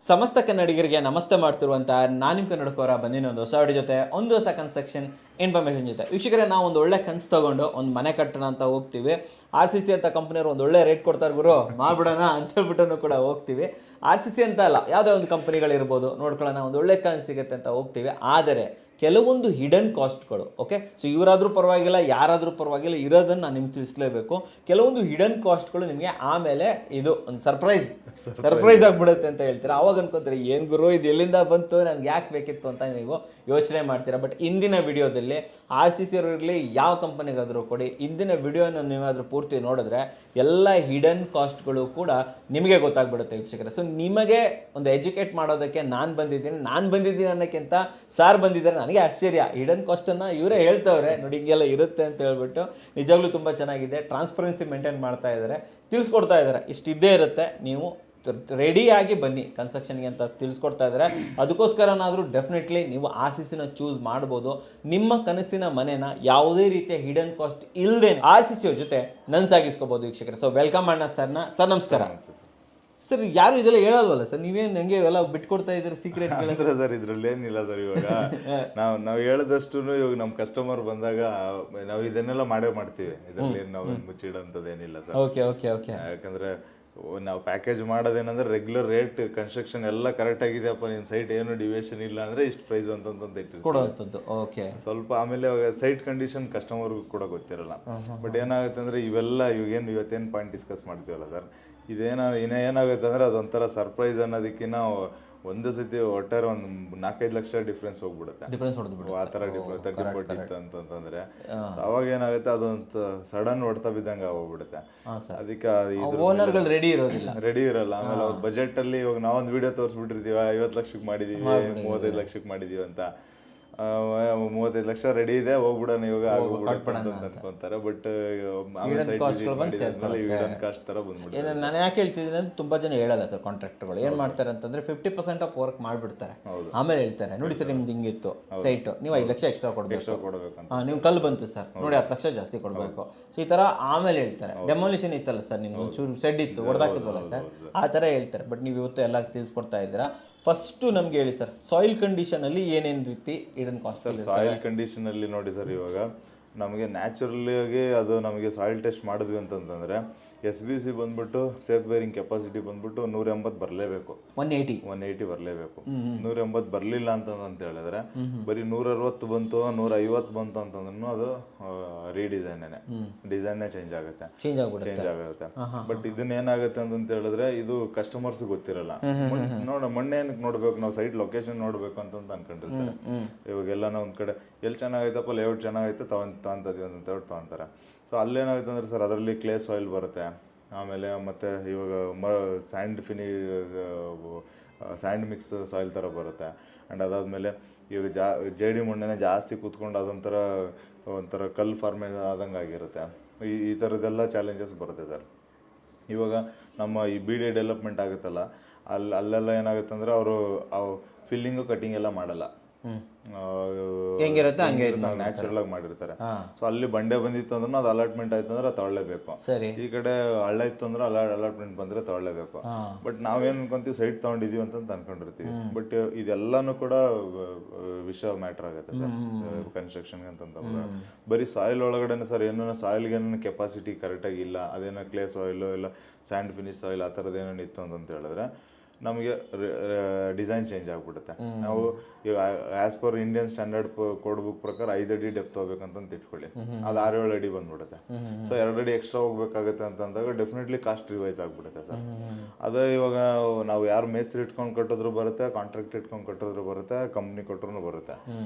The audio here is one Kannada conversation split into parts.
ಸಮಸ್ತ ಕನ್ನಡಿಗರಿಗೆ ನಮಸ್ತೆ ಮಾಡ್ತಿರುವಂಥ ನಾನು ನಿಮ್ಮ ಕನ್ನಡಕವರ ಬಂದಿನ ಒಂದು ಹೊಸ ವಿಡಿಯೋ ಜೊತೆ ಒಂದು ಹೊಸ ಕನ್ಸ್ಟ್ರಕ್ಷನ್ ಇನ್ಫಾರ್ಮೇಷನ್ ಜೊತೆ. ವೀಕ್ಷಕರೇ, ನಾವು ಒಂದು ಒಳ್ಳೆ ಕನ್ಸು ತೊಗೊಂಡು ಒಂದು ಮನೆ ಕಟ್ಟೋಣ ಅಂತ ಹೋಗ್ತೀವಿ. RCC ಅಂತ ಕಂಪ್ನಿಯವರು ಒಂದು ಒಳ್ಳೆ ರೇಟ್ ಕೊಡ್ತಾರೆ, ಗುರು ಮಾಡ್ಬಿಡೋಣ ಅಂತ ಹೇಳ್ಬಿಟ್ಟು ಕೂಡ ಹೋಗ್ತೀವಿ. RCC ಅಂತ ಅಲ್ಲ, ಯಾವುದೇ ಒಂದು ಕಂಪ್ನಿಗಳಿರ್ಬೋದು, ನೋಡ್ಕೊಳ್ಳೋಣ ಒಂದು ಒಳ್ಳೆ ಕನ್ಸು ಸಿಗುತ್ತೆ ಅಂತ ಹೋಗ್ತೀವಿ. ಆದರೆ ಕೆಲವೊಂದು ಹಿಡನ್ ಕಾಸ್ಟ್ಗಳು, ಓಕೆ, ಸೊ ಇವರಾದರೂ ಪರವಾಗಿಲ್ಲ, ಯಾರಾದರೂ ಪರವಾಗಿಲ್ಲ, ಇರೋದನ್ನು ನಾನು ನಿಮ್ಗೆ ತಿಳಿಸ್ಲೇಬೇಕು. ಕೆಲವೊಂದು ಹಿಡನ್ ಕಾಸ್ಟ್ಗಳು ನಿಮಗೆ ಆಮೇಲೆ ಇದು ಒಂದು ಸರ್ಪ್ರೈಸ್ ಆಗಿಬಿಡುತ್ತೆ ಅಂತ ಹೇಳ್ತೀರಾ. ಅವಾಗ ಅನ್ಕೋತೀರಿ, ಏನು ಗುರು ಇದು ಎಲ್ಲಿಂದ ಬಂತು, ನನಗೆ ಯಾಕೆ ಬೇಕಿತ್ತು ಅಂತ ನೀವು ಯೋಚನೆ ಮಾಡ್ತೀರಾ. ಬಟ್ ಇಂದಿನ ವಿಡಿಯೋದಲ್ಲಿ RCC ಅವರು ಇರಲಿ, ಯಾವ ಕಂಪನಿಗಾದರೂ ಕೊಡಿ, ಇಂದಿನ ವಿಡಿಯೋನ ನೀವಾದರೂ ಪೂರ್ತಿ ನೋಡಿದ್ರೆ ಎಲ್ಲ ಹಿಡನ್ ಕಾಸ್ಟ್ಗಳು ಕೂಡ ನಿಮಗೆ ಗೊತ್ತಾಗ್ಬಿಡುತ್ತೆ ವೀಕ್ಷಕರೇ. ಸೊ ನಿಮಗೆ ಒಂದು ಎಜುಕೇಟ್ ಮಾಡೋದಕ್ಕೆ ನಾನು ಬಂದಿದ್ದೀನಿ ಅನ್ನೋಕ್ಕಿಂತ ಸಾರ್ ಬಂದಿದ್ದಾರೆ. ನನಗೆ ಆಶ್ಚರ್ಯ, ಹಿಡನ್ ಕಾಸ್ಟನ್ನು ಇವರೇ ಹೇಳ್ತವ್ರೆ, ನೋಡಿ ಹಿಂಗೆಲ್ಲ ಇರುತ್ತೆ ಅಂತ ಹೇಳ್ಬಿಟ್ಟು. ನಿಜವಾಗ್ಲೂ ತುಂಬ ಚೆನ್ನಾಗಿದೆ, ಟ್ರಾನ್ಸ್ಪರೆನ್ಸಿ ಮೇಂಟೈನ್ ಮಾಡ್ತಾ ಇದ್ದಾರೆ, ತಿಳಿಸ್ಕೊಡ್ತಾ ಇದ್ದಾರೆ. ಇಷ್ಟಿದ್ದೇ ಇರುತ್ತೆ, ನೀವು ರೆಡಿಯಾಗಿ ಬನ್ನಿ ಕನ್ಸ್ಟ್ರಕ್ಷನ್ಗೆ ಅಂತ ತಿಳಿಸ್ಕೊಡ್ತಾ ಇದ್ದಾರೆ. ಅದಕ್ಕೋಸ್ಕರನಾದರೂ ಡೆಫಿನೆಟ್ಲಿ ನೀವು RCCನ ಚೂಸ್ ಮಾಡ್ಬೋದು. ನಿಮ್ಮ ಕನಸಿನ ಮನೆನ ಯಾವುದೇ ರೀತಿಯ ಹಿಡನ್ ಕಾಸ್ಟ್ ಇಲ್ಲದೆ RCC ಅವ್ರ ಜೊತೆ ನನ್ಸಾಗಿಸ್ಕೋಬೋದು ವೀಕ್ಷಕರೇ. ಸೊ ವೆಲ್ಕಮ್ ಮಾಡೋಣ ಸರ್ನ. ಸರ್ ನಮಸ್ಕಾರ. ಸರ್ ಯಾರು ಇದೆಲ್ಲ ಹೇಳಲ್ವಲ್ಲ ಸರ್, ನೀವೇನು ನಂಗೆ ಇವೆಲ್ಲ ಬಿಟ್ಕೊಡ್ತಾ ಇದ್ದೀರಿ ಸೀಕ್ರೆಟ್ ಸರ್? ಇದ್ರಲ್ಲಿ ಏನಿಲ್ಲ ಸರ್. ಇವಾಗ ನಾವು ಹೇಳದಷ್ಟು ಇವಾಗ ನಮ್ಮ ಕಸ್ಟಮರ್ ಬಂದಾಗ ನಾವು ಇದನ್ನೆಲ್ಲ ಮಾಡ್ತೀವಿ. ಇದರಲ್ಲಿ ನಾವು ಮುಚ್ಚಿಡೋಂಥದ್ದೇನಿಲ್ಲ ಸರ್. Okay okay okay. ಯಾಕಂದ್ರೆ ನಾವು ಪ್ಯಾಕೇಜ್ ಮಾಡೋದೇನಂದ್ರೆ ರೆಗ್ಯುಲರ್ ರೇಟ್, ಕನ್ಸ್ಟ್ರಕ್ಷನ್ ಎಲ್ಲ ಕರೆಕ್ಟ್ ಆಗಿದೆಯಪ್ಪ, ನಿಮ್ಮ ಸೈಟ್ ಏನು ಡಿವಿಯೇಷನ್ ಇಲ್ಲ ಅಂದ್ರೆ ಇಷ್ಟು ಪ್ರೈಸ್ ಅಂತ ಕೊಡುವಂಥದ್ದು. ಓಕೆ. ಸ್ವಲ್ಪ ಆಮೇಲೆ ಸೈಟ್ ಕಂಡೀಷನ್ ಕಸ್ಟಮರ್ಗೂ ಕೂಡ ಗೊತ್ತಿರಲ್ಲ. ಬಟ್ ಏನಾಗುತ್ತೆ ಅಂದ್ರೆ ಇವೆಲ್ಲ ಇವತ್ತೇನು ಪಾಯಿಂಟ್ ಡಿಸ್ಕಸ್ ಮಾಡ್ತೀವಲ್ಲ ಸರ್, ಏನಾಗುತ್ತೆ ಅಂದ್ರೆ ಅದೊಂಥರ ಸರ್ಪ್ರೈಸ್ ಅನ್ನೋದಕ್ಕಿಂತ ಒಂದೇ ಸತಿ ಒಟ್ಟಾರೆ ಒಂದು 4-5 ಲಕ್ಷ ಡಿಫ್ರೆನ್ಸ್ ಹೋಗ್ಬಿಡುತ್ತೆ. ಆ ಥರ ಡಿಫ್ರೆಂಟ್ ಅಂತಂದ್ರೆ ಅವಾಗ ಏನಾಗುತ್ತೆ, ಅದೊಂದು ಸಡನ್ ಹೊಡ್ತಾ ಬಿದ್ದಂಗೆ ಹೋಗ್ಬಿಡುತ್ತೆ. ಅದಕ್ಕೆ ರೆಡಿ ಇರಲ್ಲ. ಆಮೇಲೆ ಅವ್ರ ಬಜೆಟ್ ಅಲ್ಲಿ ಇವಾಗ ನಾವೊಂದು ವಿಡಿಯೋ ತೋರಿಸ್ಬಿಟ್ಟಿರ್ತೀವಿ, 50 ಲಕ್ಷಕ್ಕೆ ಮಾಡಿದೀವಿ, 35 ಲಕ್ಷಕ್ಕೆ ಮಾಡಿದೀವಿ ಅಂತ. 35 ಲಕ್ಷ ರೆಡಿ ಇದೆ, ಹೋಗ್ಬಿಡೋಣ ಇವಾಗ ಅನ್ಕೊಂತಾರೆ. ಬಟ್ ಕಾಸ್ಟ್ ತರ ಬಂದ್ಬಿಡುತ್ತೆ. ನಾನು ಯಾಕೆ ಹೇಳ್ತಿದ್ದೀನಿ ಅಂದ್ರೆ ತುಂಬಾ ಜನ ಹೇಳಲ್ಲ ಸರ್. ಕಾಂಟ್ರಾಕ್ಟರ್ಗಳು ಏನ್ ಮಾಡ್ತಾರೆ ಅಂತಂದ್ರೆ 50% ಆಫ್ ವರ್ಕ್ ಮಾಡ್ಬಿಡ್ತಾರೆ, ಆಮೇಲೆ ಹೇಳ್ತಾರೆ ನೋಡಿ ಸರ್ ನಿಮ್ದು ಹಿಂಗಿತ್ತು ಸೈಟ್, ನೀವು 5 ಲಕ್ಷ ಎಕ್ಸ್ಟ್ರಾ ಕೊಡ್ಬೇಕು, ನೀವು ಕಲ್ಲು ಬಂತು ಸರ್ ನೋಡಿ 10 ಲಕ್ಷ ಜಾಸ್ತಿ ಕೊಡ್ಬೇಕು. ಸೊ ಈ ತರ ಆಮೇಲೆ ಹೇಳ್ತಾರೆ. ಡೆಮೋಲಿಷನ್ ಇತ್ತಲ್ಲ ಸರ್, ನಿಮ್ದು ಒಂಚೂರು ಶೆಡ್ ಇತ್ತು ಹೊಡೆದಾಕಿದ್ವಲ್ಲ ಸರ್, ಆ ತರ ಹೇಳ್ತಾರೆ. ಬಟ್ ನೀವು ಇವತ್ತು ಎಲ್ಲ ತಿಳಿಸ್ಕೊಡ್ತಾ ಇದ್ದೀರಾ. ಫಸ್ಟ್ ನಮ್ಗೆ ಹೇಳಿ ಸರ್, ಸಾಯಿಲ್ ಕಂಡೀಷನ್ ಅಲ್ಲಿ ಏನೇನು ರೀತಿ ಹಿಡನ್ ಕಾಸ್ಟ್? ಸಾಯಿಲ್ ಕಂಡೀಷನ್ ಅಲ್ಲಿ ನೋಡಿ ಸರ್, ಇವಾಗ ನಮಗೆ ನ್ಯಾಚುರಲ್ ಆಗಿ ಅದು ನಮಗೆ ಸಾಯಿಲ್ ಟೆಸ್ಟ್ ಮಾಡಿದ್ವಿ ಅಂತಂದ್ರೆ SBC ಬಂದ್ಬಿಟ್ಟು ಸೇಫ್ ಬೇರಿಂಗ್ ಕೆಪಾಸಿಟಿ ಬಂದ್ಬಿಟ್ಟು 180 ಬರಲೇಬೇಕು, 180 ಬರಲೇಬೇಕು. 180 ಬರಲಿಲ್ಲ ಅಂತ ಹೇಳಿದ್ರೆ ಬರೀ 160 ಬಂತು, 150 ಬಂತು ಅಂತಂದ್ರೂ ಅದು ಡಿಸೈನ್ನೇ ಚೇಂಜ್ ಆಗುತ್ತೆ. ಬಟ್ ಇದನ್ನ ಏನಾಗುತ್ತೆ ಅಂತ ಹೇಳಿದ್ರೆ ಇದು ಕಸ್ಟಮರ್ಸ್ ಗೊತ್ತಿರಲ್ಲ. ಮೊನ್ನೆ ಏನಕ್ಕೆ ನೋಡ್ಬೇಕು, ನಾವು ಸೈಟ್ ಲೊಕೇಶನ್ ನೋಡ್ಬೇಕು ಅಂತ ಅನ್ಕೊಂಡಿರ್ತಾರೆ. ಇವಾಗೆಲ್ಲ ನಾವು ಒಂದ್ ಕಡೆ ಎಲ್ಲಿ ಚೆನ್ನಾಗೈತಪ್ಪ, ಲೇಔಟ್ ಚೆನ್ನಾಗೈತೆ ತಗೊಂತೀವಿ ಅಂತ ತಗೊಂತಾರೆ. ಸೊ ಅಲ್ಲೇನಾಗುತ್ತೆ ಅಂದ್ರೆ ಸರ್, ಅದರಲ್ಲಿ ಕ್ಲೇ ಸಾಯಿಲ್ ಬರುತ್ತೆ. ಆಮೇಲೆ ಮತ್ತೆ ಇವಾಗ ಸ್ಯಾಂಡ್ ಮಿಕ್ಸ್ ಸಾಯಿಲ್ ಥರ ಬರುತ್ತೆ. ಆ್ಯಂಡ್ ಅದಾದಮೇಲೆ ಇವಾಗ ಜೇಡಿ ಮಣ್ಣೇ ಜಾಸ್ತಿ ಕೂತ್ಕೊಂಡು ಒಂಥರ ಕಲ್ಲು ಫಾರ್ಮೇಜ್ ಆದಂಗೆ ಆಗಿರುತ್ತೆ. ಈ ಥರದ್ದೆಲ್ಲ ಚಾಲೆಂಜಸ್ ಬರುತ್ತೆ ಸರ್. ಇವಾಗ ನಮ್ಮ ಈ BD ಡೆವಲಪ್ಮೆಂಟ್ ಆಗುತ್ತಲ್ಲ, ಅಲ್ಲೆಲ್ಲ ಏನಾಗುತ್ತೆ ಅಂದರೆ ಅವರು ಫಿಲ್ಲಿಂಗು ಕಟಿಂಗ್ ಎಲ್ಲ ಮಾಡಲ್ಲ, ಹೆಂಗಿರುತ್ತೆ ಹಂಗೆ ನ್ಯಾಚುರಲ್ ಆಗಿ ಮಾಡಿರ್ತಾರೆ. ಸೊ ಅಲ್ಲಿ ಬಂಡೆ ಬಂದಿತ್ತು ಅಂದ್ರೆ ಅದು ಅಲಾಟ್ಮೆಂಟ್ ಆಯ್ತು ಅಂದ್ರೆ ತಗೊಳ್ಳೇಬೇಕು. ಈ ಕಡೆ ಹಳ್ಳ ಇತ್ತು ಅಂದ್ರೆ ಅಲಾಟ್ಮೆಂಟ್ ಬಂದ್ರೆ ತಗೊಳ್ಳೇಬೇಕು. ಬಟ್ ನಾವೇನ್ ಅನ್ಕೊಂತೀವಿ, ಸೈಟ್ ತಗೊಂಡಿದೀವಿ ಅಂತ ಅನ್ಕೊಂಡಿರ್ತೀವಿ. ಬಟ್ ಇದೆಲ್ಲಾನು ಕೂಡ ವಿಷಯ ಮ್ಯಾಟರ್ ಆಗುತ್ತೆ ಸರ್ ಕನ್ಸ್ಟ್ರಕ್ಷನ್ ಅಂತಂದ್ರೆ. ಬರೀ ಸಾಯಿಲ್ ಒಳಗಡೆ ಸರ್ ಏನೋ ಸಾಯಿಲ್ಗೆ ಏನೋ ಕೆಪಾಸಿಟಿ ಕರೆಕ್ಟಾಗಿ ಇಲ್ಲ, ಅದೇನೋ ಕ್ಲೇ ಸಾಯಿಲ್ ಇಲ್ಲ ಸ್ಯಾಂಡ್ ಫಿನಿಶ್ ಸಾಯಿಲ್ ಆ ಥರದ್ದು ಏನೋ ಇತ್ತು ಅಂತ ಹೇಳಿದ್ರೆ ನಮಗೆ ಡಿಸೈನ್ ಚೇಂಜ್ ಆಗ್ಬಿಡುತ್ತೆ. ನಾವು ಈಗ as per Indian standard code book ಪ್ರಕಾರ 5 ಅಡಿ ಡೆಪ್ತ್ ಹೋಗ್ಬೇಕಂತ ಇಟ್ಕೊಳ್ಳಿ, ಅದು 6-7 ಅಡಿ ಬಂದ್ಬಿಡುತ್ತೆ. ಸೊ 2 ಅಡಿ ಎಕ್ಸ್ಟ್ರಾ ಹೋಗ್ಬೇಕಾಗುತ್ತೆ ಅಂತಂದಾಗ ಡೆಫಿನೆಟ್ಲಿ ಕಾಸ್ಟ್ ರಿವೈಸ್ ಆಗ್ಬಿಡುತ್ತೆ ಸರ್. ಅದೇ ಇವಾಗ ನಾವು ಯಾರು ಮೇಸ್ತ್ರಿ ಇಟ್ಕೊಂಡು ಕಟ್ಟಿದ್ರು ಬರುತ್ತೆ, ಕಾಂಟ್ರಾಕ್ಟ್ ಇಟ್ಕೊಂಡು ಕಟ್ಟಿದ್ರು ಬರುತ್ತೆ, ಕಂಪ್ನಿ ಕೊಟ್ಟರು ಬರುತ್ತೆ.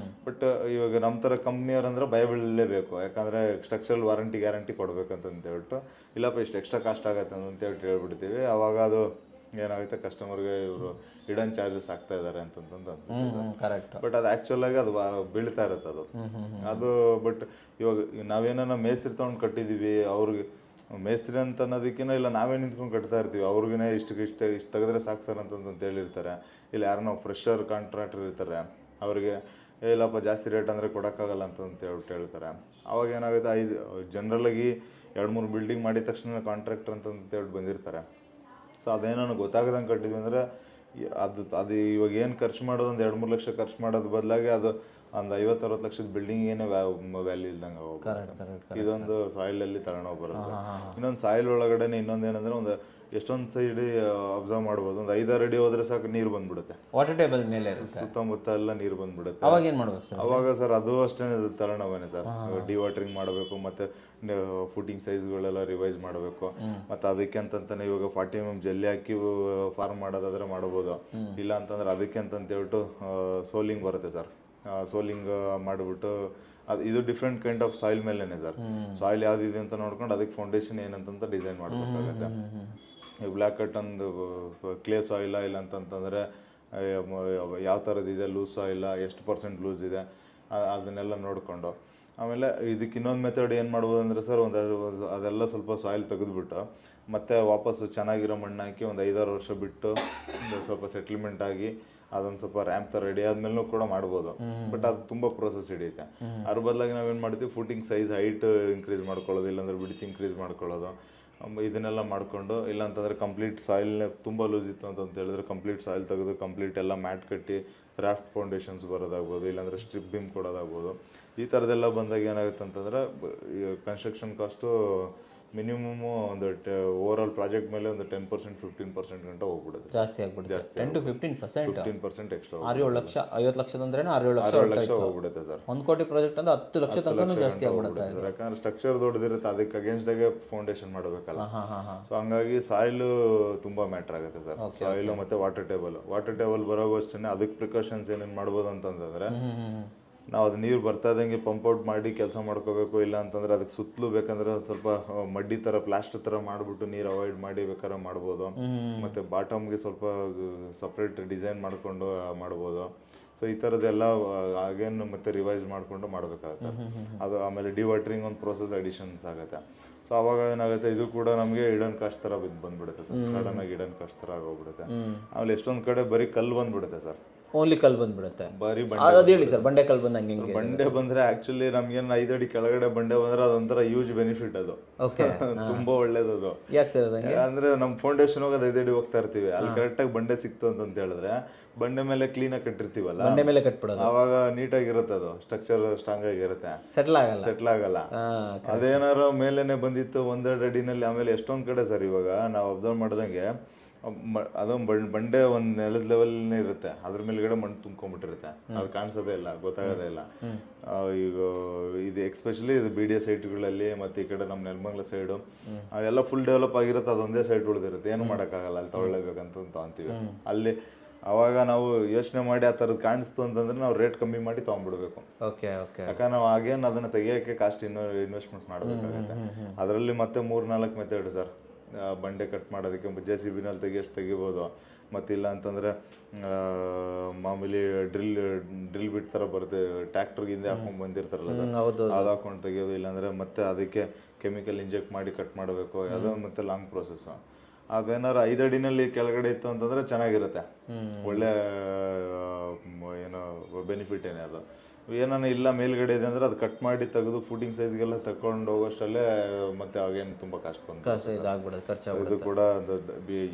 ಬಟ್ ಇವಾಗ ನಮ್ಮ ಥರ ಕಂಪ್ನಿಯವ್ರಂದ್ರೆ ಭಯ ಬೀಳಲೇಬೇಕು. ಯಾಕಂದರೆ ಸ್ಟ್ರಕ್ಚರಲ್ ವಾರಂಟಿ ಗ್ಯಾರಂಟಿ ಕೊಡ್ಬೇಕಂತ ಹೇಳ್ಬಿಟ್ಟು, ಇಲ್ಲಪ್ಪ ಇಷ್ಟು ಎಕ್ಸ್ಟ್ರಾ ಕಾಸ್ಟ್ ಆಗುತ್ತೆ ಅಂತ ಹೇಳ್ಬಿಡ್ತೀವಿ. ಅವಾಗ ಅದು ಏನಾಗುತ್ತೆ, ಕಸ್ಟಮರ್ಗೆ ಇವರು ಹಿಡನ್ ಚಾರ್ಜಸ್ ಆಗ್ತಾ ಇದಾರೆ ಅಂತಂದು ಅನ್ಸುತ್ತೆ. ಬಟ್ ಅದು ಆಕ್ಚುಲ್ ಆಗಿ ಅದು ಬೀಳ್ತಾ ಇರುತ್ತೆ ಅದು. ಬಟ್ ಇವಾಗ ನಾವೇನ ಮೇಸ್ತ್ರಿ ತಗೊಂಡು ಕಟ್ಟಿದೀವಿ, ಅವ್ರಿಗೆ ಮೇಸ್ತ್ರಿ ಅಂತ ಅನ್ನೋದಕ್ಕಿಂತ ಇಲ್ಲ ನಾವೇ ನಿಂತ್ಕೊಂಡು ಕಟ್ತಾ ಇರ್ತೀವಿ, ಅವ್ರಿಗೇನೆ ಇಷ್ಟು ತೆಗೆದ್ರೆ ಸಾಕು ಸರ್ ಅಂತಂತ ಹೇಳಿರ್ತಾರೆ. ಇಲ್ಲ ಯಾರನ್ನೋ ಫ್ರೆಶರ್ ಕಾಂಟ್ರಾಕ್ಟರ್ ಇರ್ತಾರೆ, ಅವ್ರಿಗೆ ಇಲ್ಲಪ್ಪ ಜಾಸ್ತಿ ರೇಟ್ ಅಂದರೆ ಕೊಡೋಕ್ಕಾಗಲ್ಲ ಅಂತ ಹೇಳ್ತಾರೆ. ಅವಾಗ ಏನಾಗುತ್ತೆ, ಜನರಲಾಗಿ 2-3 ಬಿಲ್ಡಿಂಗ್ ಮಾಡಿದ ತಕ್ಷಣ ಕಾಂಟ್ರಾಕ್ಟರ್ ಅಂತ ಹೇಳ್ಬಿಟ್ಟು ಬಂದಿರ್ತಾರೆ. ಸೊ ಅದೇನೋ ಗೊತ್ತಾಗದಂಗೆ ಕಟ್ಟಿದ್ವಿ ಅಂದರೆ ಅದು ಇವಾಗ ಏನು ಖರ್ಚು ಮಾಡೋದು ಒಂದು 2-3 ಲಕ್ಷ ಖರ್ಚು ಮಾಡೋದು ಬದಲಾಗಿ ಅದು ಒಂದು 50-60 ಲಕ್ಷದ ಬಿಲ್ಡಿಂಗ್ ಏನೋ ವ್ಯಾಲ್ಯೂ ಇಲ್ದಂಗೆ ಹೋಗುತ್ತೆ. ಇದೊಂದು ಸಾಯಿಲಲ್ಲಿ ತಗೊಂಡೋಗಿ ಬರುತ್ತೆ. ಇನ್ನೊಂದು ಸಾಯಿಲ್ ಒಳಗಡೆ ಇನ್ನೊಂದು ಏನಂದ್ರೆ ಒಂದು ಎಷ್ಟೊಂದು ಸೈಡ್ ಅಬ್ಸರ್ವ್ ಮಾಡ್ಬೋದು, ಒಂದು 5-6 ಅಡಿ ಹೋದ್ರೆ ಸಾಕು ನೀರು ಬಂದ್ಬಿಡುತ್ತೆ. ವಾಟರ್ ಟೇಬಲ್ ಮೇಲೆ ಸುತ್ತಮುತ್ತ ಎಲ್ಲ ನೀರು ಬಂದ್ಬಿಡುತ್ತೆ. ಅವಾಗ ಏನು ಮಾಡ್ಬೇಕು ಸರ್? ಅವಾಗ ಸರ್ ಅದು ಅಷ್ಟೇ ತಲೆನೋವೇನೆ ಸರ್. ಡಿವಾಟರಿಂಗ್ ಮಾಡಬೇಕು, ಮತ್ತೆ ಫುಟಿಂಗ್ ಸೈಜ್ಗಳೆಲ್ಲ ರಿವೈಸ್ ಮಾಡಬೇಕು. ಮತ್ತೆ ಅದಕ್ಕೆ ಅಂತಂತಾನೆ ಇವಾಗ 40 mm ಜಲ್ಲಿ ಹಾಕಿ ಫಾರ್ಮ್ ಮಾಡೋದಾದ್ರೆ ಮಾಡ್ಬೋದು. ಇಲ್ಲ ಅಂತಂದ್ರೆ ಅದಕ್ಕೆ ಅಂತಂತ ಹೇಳ್ಬಿಟ್ಟು ಸೋಲಿಂಗ್ ಬರುತ್ತೆ ಸರ್. ಸೋಲಿಂಗ್ ಮಾಡಿಬಿಟ್ಟು ಇದು ಡಿಫ್ರೆಂಟ್ ಕೈಂಡ್ ಆಫ್ ಸಾಯಿಲ್ ಮೇಲೇನೆ ಸರ್. ಸಾಯಿಲ್ ಯಾವ್ದಿದೆ ಅಂತ ನೋಡ್ಕೊಂಡು ಅದಕ್ಕೆ ಫೌಂಡೇಶನ್ ಏನಂತ ಡಿಸೈನ್ ಮಾಡಬೇಕಾಗತ್ತೆ. ಬ್ಲ್ಯಾಕ್ ಕಟ್ ಒಂದು ಕ್ಲೇ ಸಾಯಿಲ ಇಲ್ಲ ಅಂತಂತಂದರೆ ಯಾವ ಥರದ್ದಿದೆ, ಲೂಸ್ ಸಾಯಿಲ, ಎಷ್ಟು % ಲೂಸ್ ಇದೆ ಅದನ್ನೆಲ್ಲ ನೋಡಿಕೊಂಡು ಆಮೇಲೆ ಇದಕ್ಕೆ ಇನ್ನೊಂದು ಮೆಥಡ್ ಏನು ಮಾಡ್ಬೋದು ಅಂದರೆ ಸರ್, ಅದೆಲ್ಲ ಸ್ವಲ್ಪ ಸಾಯಿಲ್ ತೆಗೆದುಬಿಟ್ಟು ಮತ್ತೆ ವಾಪಸ್ಸು ಚೆನ್ನಾಗಿರೋ ಮಣ್ಣು ಹಾಕಿ ಒಂದು 5-6 ವರ್ಷ ಬಿಟ್ಟು ಸ್ವಲ್ಪ ಸೆಟ್ಲ್ಮೆಂಟ್ ಆಗಿ ಅದೊಂದು ಸ್ವಲ್ಪ ರ್ಯಾಂಪ್ ಥರ ರೆಡಿ ಆದ್ಮೇಲೂ ಕೂಡ ಮಾಡ್ಬೋದು. ಬಟ್ ಅದು ತುಂಬ ಪ್ರೋಸೆಸ್ ಹಿಡಿಯುತ್ತೆ. ಅದ್ರ ಬದಲಾಗಿ ನಾವೇನು ಮಾಡ್ತೀವಿ, ಫುಟಿಂಗ್ ಸೈಜ್ ಹೈಟ್ ಇನ್ಕ್ರೀಸ್ ಮಾಡ್ಕೊಳ್ಳೋದು, ಇಲ್ಲಾಂದ್ರೆ ಬಿಡ್ತ್ ಇನ್ಕ್ರೀಸ್ ಮಾಡ್ಕೊಳ್ಳೋದು, ಇದನ್ನೆಲ್ಲ ಮಾಡಿಕೊಂಡು, ಇಲ್ಲಾಂತಂದರೆ ಕಂಪ್ಲೀಟ್ ಸಾಯಿಲ್ನೇ ತುಂಬ ಲೂಸ್ ಇತ್ತು ಅಂತ ಹೇಳಿದ್ರೆ ಕಂಪ್ಲೀಟ್ ಸಾಯಿಲ್ ತೆಗೆದು ಕಂಪ್ಲೀಟ್ ಎಲ್ಲ ಮ್ಯಾಟ್ ಕಟ್ಟಿ ರಾಫ್ಟ್ ಫೌಂಡೇಶನ್ಸ್ ಬರೋದಾಗ್ಬೋದು, ಇಲ್ಲಾಂದರೆ ಸ್ಟ್ರಿಪ್ ಬೀಮ್ ಕೊಡೋದಾಗ್ಬೋದು. ಈ ಥರದ್ದೆಲ್ಲ ಬಂದಾಗ ಏನಾಗುತ್ತೆ ಅಂತಂದರೆ ಕನ್ಸ್ಟ್ರಕ್ಷನ್ ಕಾಸ್ಟು ಮಿನಿಮಮ್ ಒಂದು ಓವರ್ ಆಲ್ ಪ್ರಾಜೆಕ್ಟ್ ಮೇಲೆ ಒಂದು 10% 15% ಗಂಟ ಹೋಗ್ಬಿಡುತ್ತೆ. ಜಾಸ್ತಿ ಆಗ್ಬಿಡುತ್ತೆ. 10 to 15% ಎಕ್ಸ್ಟ್ರಾ. 6-7 ಲಕ್ಷ, 50 ಲಕ್ಷದ ಅಂದ್ರೆ 6-7 ಲಕ್ಷ ಹೋಗ್ಬಿಡುತ್ತೆ ಸರ್. 1 ಕೋಟಿ ಪ್ರಾಜೆಕ್ಟ್ ಅಂದ್ರೆ 10 ಲಕ್ಷ ತನಕ ಜಾಸ್ತಿ ಆಗ್ಬಿಡುತ್ತೆ. ಯಾಕಂದ್ರೆ ಸ್ಟ್ರಕ್ಚರ್ ದೊಡ್ಡದಿರುತ್ತೆ, ಅದಕ್ಕೆ ಅಗೇನ್ಸ್ಟ್ ಆಗಿ ಫೌಂಡೇಶನ್ ಮಾಡಬೇಕಲ್ಲ. ಸೊ ಹಂಗಾಗಿ ಸಾಯಿಲ್ ತುಂಬಾ ಮ್ಯಾಟರ್ ಆಗುತ್ತೆ ಸರ್. ಸಾಯಿಲ್ ಮತ್ತೆ ವಾಟರ್ ಟೇಬಲ್ ಬರೋಗೂ ಅಷ್ಟೇ. ಅದಕ್ಕೆ ಪ್ರಿಕಾಷನ್ಸ್ ಏನೇನು ಮಾಡ್ಬೋದು ಅಂತಂದ್ರೆ, ನಾವು ಅದು ನೀರು ಬರ್ತಾ ಇದ್ದಂಗೆ ಪಂಪ್ಔಟ್ ಮಾಡಿ ಕೆಲಸ ಮಾಡ್ಕೋಬೇಕು. ಇಲ್ಲ ಅಂತಂದ್ರೆ ಅದಕ್ಕೆ ಸುತ್ತಲೂ ಬೇಕಂದ್ರೆ ಸ್ವಲ್ಪ ಮಡ್ಡಿ ಥರ ಪ್ಲಾಸ್ಟರ್ ಥರ ಮಾಡಿಬಿಟ್ಟು ನೀರು ಅವಾಯ್ಡ್ ಮಾಡಿ ಬೇಕಾದ್ರೆ ಮಾಡ್ಬೋದು. ಮತ್ತು ಬಾಟಮ್ಗೆ ಸ್ವಲ್ಪ ಸಪ್ರೇಟ್ ಡಿಸೈನ್ ಮಾಡಿಕೊಂಡು ಮಾಡ್ಬೋದು. ಸೊ ಈ ಥರದ್ದೆಲ್ಲ ಅಗೇನ್ ಮತ್ತೆ ರಿವೈಸ್ ಮಾಡಿಕೊಂಡು ಮಾಡಬೇಕಾಗುತ್ತೆ ಸರ್. ಅದು ಆಮೇಲೆ ಡಿವಾಟರಿಂಗ್ ಒಂದು ಪ್ರೋಸೆಸ್ ಅಡಿಷನ್ಸ್ ಆಗುತ್ತೆ. ಸೊ ಅವಾಗ ಏನಾಗುತ್ತೆ, ಇದು ಕೂಡ ನಮಗೆ ಹಿಡನ್ ಕಾಸ್ಟ್ ಥರ ಬಂದ್ಬಿಡುತ್ತೆ ಸರ್. ಸಡನ್ ಆಗಿ ಹಿಡನ್ ಕಾಸ್ಟ್ ಥರ ಆಗೋಗ್ಬಿಡುತ್ತೆ. ಆಮೇಲೆ ಎಷ್ಟೊಂದು ಕಡೆ ಬರೀ ಕಲ್ಲು ಬಂದ್ಬಿಡುತ್ತೆ ಸರ್. ಓನ್ಲಿ ಕಲ್ಲು ಬಂದ್ಬಿಡುತ್ತೆ. ಬರೀ ಅದು ಹೇಳಿ ಸರ್, ಬಂಡೆ ಕಲ್ಲು ಬಂದಂಗೆ ಹೆಂಗೆ? ಬಂಡೆ ಬಂದ್ರೆ ಆಕ್ಚುಲಿ ನಮ್ಗೇನು 5 ಅಡಿ ಕೆಳಗಡೆ ಬಂಡೆ ಬಂದ್ರೆ ಅದೊಂಥರ ಯೂಸ್ ಬೆನಿಫಿಟ್. ಅದು ತುಂಬಾ ಒಳ್ಳೇದದು. ಯಾಕೆ ಸರ್ ಅದಂಗೆ? ಅಂದ್ರೆ ನಮ್ಮ ಫೌಂಡೇಶನ್ ಹೋಗೋದು 5 ಅಡಿ ಹೋಗ್ತಾ ಇರ್ತೀವಿ, ಅಲ್ಲಿ ಕರೆಕ್ಟಾಗಿ ಬಂಡೆ ಸಿಕ್ತು ಅಂತ ಹೇಳಿದ್ರೆ ಬಂಡೆ ಮೇಲೆ ಕ್ಲೀನಾಗಿ ಕಟ್ಟಿರ್ತೀವಲ್ಲ, ಬಂಡೆ ಮೇಲೆ ಕಟ್ಬಿಡೋದು, ಅವಾಗ ನೀಟಾಗಿರುತ್ತೆ. ಅದು ಸ್ಟ್ರಕ್ಚರ್ ಸ್ಟ್ರಾಂಗ್ ಆಗಿರುತ್ತೆ, ಸೆಟ್ಲ್ ಆಗಲ್ಲ. ಅದೇನಾರು ಮೇಲೇನೆ ಬಂದಿತ್ತು 1-2 ಅಡಿನಲ್ಲಿ. ಆಮೇಲೆ ಎಷ್ಟೊಂದ್ ಕಡೆ ಸರ್ ಇವಾಗ ನಾವು ಅಬ್ಸರ್ವ್ ಮಾಡ್ದಂಗೆ ಅದೊಂದು ಬಂಡೆ ಒಂದು ನೆಲದ ಲೆವೆಲ್ನೇ ಇರುತ್ತೆ, ಅದ್ರ ಮೇಲ್ಗಡೆ ಮಣ್ಣು ತುಂಬ್ಕೊಂಡ್ಬಿಟ್ಟಿರುತ್ತೆ. ಅದು ಕಾಣಿಸೋದೇ ಇಲ್ಲ, ಗೊತ್ತಾಗೋದೇ ಇಲ್ಲ. ಈಗ ಇದು ಎಕ್ಸ್ಪೆಷಲಿ ಇದು BDA ಸೈಟ್ಗಳಲ್ಲಿ ಮತ್ತು ಈ ಕಡೆ ನಮ್ಮ ನೆಲಮಂಗಲ ಸೈಡು ಅವೆಲ್ಲ ಫುಲ್ ಡೆವಲಪ್ ಆಗಿರುತ್ತೆ. ಅದೊಂದೇ ಸೈಟ್ ಉಳಿದಿರುತ್ತೆ, ಏನು ಮಾಡೋಕ್ಕಾಗಲ್ಲ, ಅಲ್ಲಿ ತಗೊಳ್ಳೇಬೇಕಂತ ಅಂತೀವಿ. ಅಲ್ಲಿ ಅವಾಗ ನಾವು ಯೋಚನೆ ಮಾಡಿ ಆ ಥರದ್ದು ಕಾಣಿಸ್ತು ಅಂತಂದ್ರೆ ನಾವು ರೇಟ್ ಕಮ್ಮಿ ಮಾಡಿ ತೊಗೊಂಡ್ಬಿಡ್ಬೇಕು. ಯಾಕಂದ್ರೆ ನಾವು ಆಗೇನು ಅದನ್ನು ತೆಗಿಯೋಕ್ಕೆ ಕಾಸ್ಟ್ ಇನ್ವೆಸ್ಟ್ಮೆಂಟ್ ಮಾಡಬೇಕಾಗುತ್ತೆ. ಅದರಲ್ಲಿ ಮತ್ತೆ 3-4 ಮೆಥಡ್ ಸರ್. ಬಂಡೆ ಕಟ್ ಮಾಡೋದಕ್ಕೆ JCBನಲ್ಲಿ ತೆಗಿಬೋದು. ಮತ್ತಿಲ್ಲ ಅಂತಂದರೆ ಮಾಮೂಲಿ ಡ್ರಿಲ್ ಬಿಟ್ ಥರ ಬರುತ್ತೆ, ಟ್ಯಾಕ್ಟರ್ಗೆ ಹಿಂದೆ ಹಾಕೊಂಡು ಬಂದಿರ್ತಾರಲ್ಲ ಸರ್, ಅದು ಹಾಕೊಂಡು ತೆಗಿಯೋದು. ಇಲ್ಲಾಂದರೆ ಮತ್ತೆ ಅದಕ್ಕೆ ಕೆಮಿಕಲ್ ಇಂಜೆಕ್ಟ್ ಮಾಡಿ ಕಟ್ ಮಾಡಬೇಕು, ಯಾವುದೋ ಮತ್ತೆ ಲಾಂಗ್ ಪ್ರೊಸೆಸ್ಸು. ಅದೇನಾರು 5 ಅಡಿನಲ್ಲಿ ಕೆಳಗಡೆ ಇತ್ತು ಅಂತಂದರೆ ಚೆನ್ನಾಗಿರುತ್ತೆ, ಒಳ್ಳೆ ಏನೋ ಬೆನಿಫಿಟ್ ಏನೇ. ಅದು ಏನಾನ ಇಲ್ಲ ಮೇಲ್ಗಡೆ ಇದೆ ಅಂದರೆ ಅದು ಕಟ್ ಮಾಡಿ ತೆಗೆದು ಫುಟಿಂಗ್ ಸೈಜ್ಗೆಲ್ಲ ತಗೊಂಡು ಹೋಗೋಷ್ಟಲ್ಲೇ ಮತ್ತೆ ಅವಾಗೇನು ತುಂಬ ಕಾಸ್ಟ್ ಬಂದು ಇದು ಕೂಡ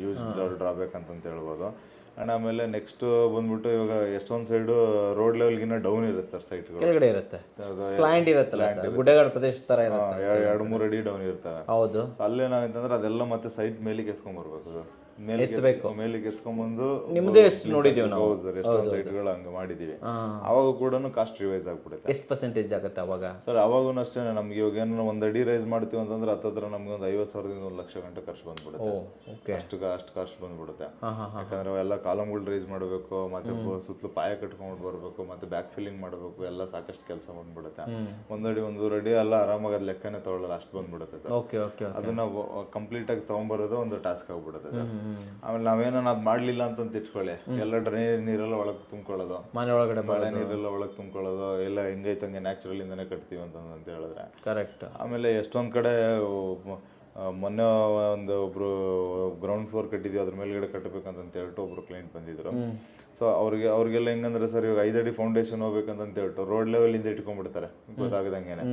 ಯೂಸ್ ಡ್ರಾಬ್ಯಾಕ್ ಅಂತ ಹೇಳ್ಬೋದು. ಆ್ಯಂಡ್ ಆಮೇಲೆ ನೆಕ್ಸ್ಟ್ ಬಂದ್ಬಿಟ್ಟು ಇವಾಗ ಎಷ್ಟೊಂದು ಸೈಡು ರೋಡ್ ಲೆವೆಲ್ಗಿನ್ನ ಡೌನ್ ಇರುತ್ತೆ ಸರ್, ಸೈಟ್ಗಳು ಕೆಳಗಡೆ ಇರುತ್ತೆ, ಸ್ಲ್ಯಾಂಟ್ ಇರುತ್ತಲ್ಲ ಸರ್, ಗುಡ್ಡಗಾಡು ಪ್ರದೇಶ ಥರ ಇರುತ್ತೆ, 2-3 ಅಡಿ ಡೌನ್ ಇರ್ತವೆ. ಹೌದು. ಅಲ್ಲೇನಾಗಂತಂದ್ರೆ ಅದೆಲ್ಲ ಮತ್ತೆ ಸೈಟ್ ಮೇಲಿಗೆ ಎತ್ಕೊಂಡ್ಬರ್ಬೇಕು ಸರ್. ಮೇಲಿಗೆ ಎತ್ಕೊಂಡ್ಬಂದು ನಿಮ್ದೇ ಎಷ್ಟು ನೋಡಿದೀವಿ ನಾವು, ಸೈಟ್ಗಳು ಹಂಗೆ ಮಾಡಿದೀವಿ. ಅವಾಗ ಕೂಡ ಕಾಸ್ಟ್ ರಿವೈಸ್ ಆಗ್ಬಿಡುತ್ತೆ. ಎಷ್ಟು ಪರ್ಸೆಂಟೇಜ್ ಆಗುತ್ತೆ ಅವಾಗ ಸರ್? ಅವಾಗೂ ಅಷ್ಟೇ. ನಮ್ಗೆ ಇವಾಗ ಏನೋ 1 ಅಡಿ ರೈಸ್ ಮಾಡ್ತೀವಿ ಅಂತಂದ್ರೆ ಹತ್ತತ್ರ ನಮ್ಗೆ ಒಂದು 50,000ದಿಂದ 1 ಲಕ್ಷ ಗಂಟೆ ಖರ್ಚು ಬಂದ್ಬಿಡುತ್ತೆ. ಅಷ್ಟು ಖರ್ಚು ಬಂದ್ಬಿಡುತ್ತೆ. ಯಾಕಂದ್ರೆ ಎಲ್ಲ ಕಾಲಮ್ಗಳು ರೈಸ್ ಮಾಡಬೇಕು, ಮತ್ತೆ ಸುತ್ತಲೂ ಪಾಯ ಕಟ್ಕೊಂಡ್ಬಿಟ್ಟು ಬರಬೇಕು, ಮತ್ತೆ ಬ್ಯಾಕ್ ಫಿಲ್ಲಿಂಗ್ ಮಾಡಬೇಕು, ಎಲ್ಲ ಸಾಕಷ್ಟು ಕೆಲಸ ಬಂದ್ಬಿಡುತ್ತೆ. 1 ಅಡಿ 1.5 ಅಡಿ ಎಲ್ಲ ಆರಾಮಾಗಿ ಅದು ಲೆಕ್ಕನೇ ತಗೊಳ್ಳಲ್ಲ, ಅಷ್ಟು ಬಂದ್ಬಿಡುತ್ತೆ ಸರ್. ಅದನ್ನ ಕಂಪ್ಲೀಟ್ ಆಗಿ ತಗೊಂಡ್ಬರೋದು ಒಂದು ಟಾಸ್ಕ್ ಆಗ್ಬಿಡುತ್ತೆ ಸರ್. ಆಮೇಲೆ ನಾವೇನೋ ಅದು ಮಾಡ್ಲಿಲ್ಲ ಅಂತ ಇಟ್ಕೊಳ್ಳಿ, ಎಲ್ಲ ಡ್ರೈನೇಜ್ ನೀರೆಲ್ಲ ಒಳಗೆ ತುಂಬ್ಕೊಳ್ಳೋದು, ಮನೆ ಒಳಗಡೆ ಮಳೆ ನೀರೆಲ್ಲ ಒಳಗೆ ತುಂಬ್ಕೊಳ್ಳೋದು, ಎಲ್ಲ ಹೆಂಗೈತಂಗೆ ನ್ಯಾಚುರಲ್ ಇಂದಾನೆ ಕಟ್ತೀವಿ ಅಂತ ಹೇಳಿದ್ರೆ ಕರೆಕ್ಟ್. ಆಮೇಲೆ ಎಷ್ಟೊಂದ್ ಕಡೆ ಮೊನ್ನೆ ಒಂದು ಒಬ್ರು ಗ್ರೌಂಡ್ ಫ್ಲೋರ್ ಕಟ್ಟಿದ್ವಿ, ಅದ್ರ ಮೇಲ್ಗಡೆ ಕಟ್ಟಬೇಕಂತ ಹೇಳ್ಬಿಟ್ಟು ಒಬ್ರು ಕ್ಲೈಂಟ್ ಬಂದಿದ್ರು. ಸೊ ಅವ್ರಿಗೆಲ್ಲ ಹೆಂಗಂದ್ರೆ ಸರ್, ಇವಾಗ 5 ಅಡಿ ಫೌಂಡೇಶನ್ ಹೋಗ್ಬೇಕಂತ ಹೇಳ್ಬಿಟ್ಟು ರೋಡ್ ಲೆವೆಲ್ ಇಂದ ಇಟ್ಕೊಂಡ್ಬಿಡ್ತಾರೆ ಗೊತ್ತಾಗದಂಗೆನೆ.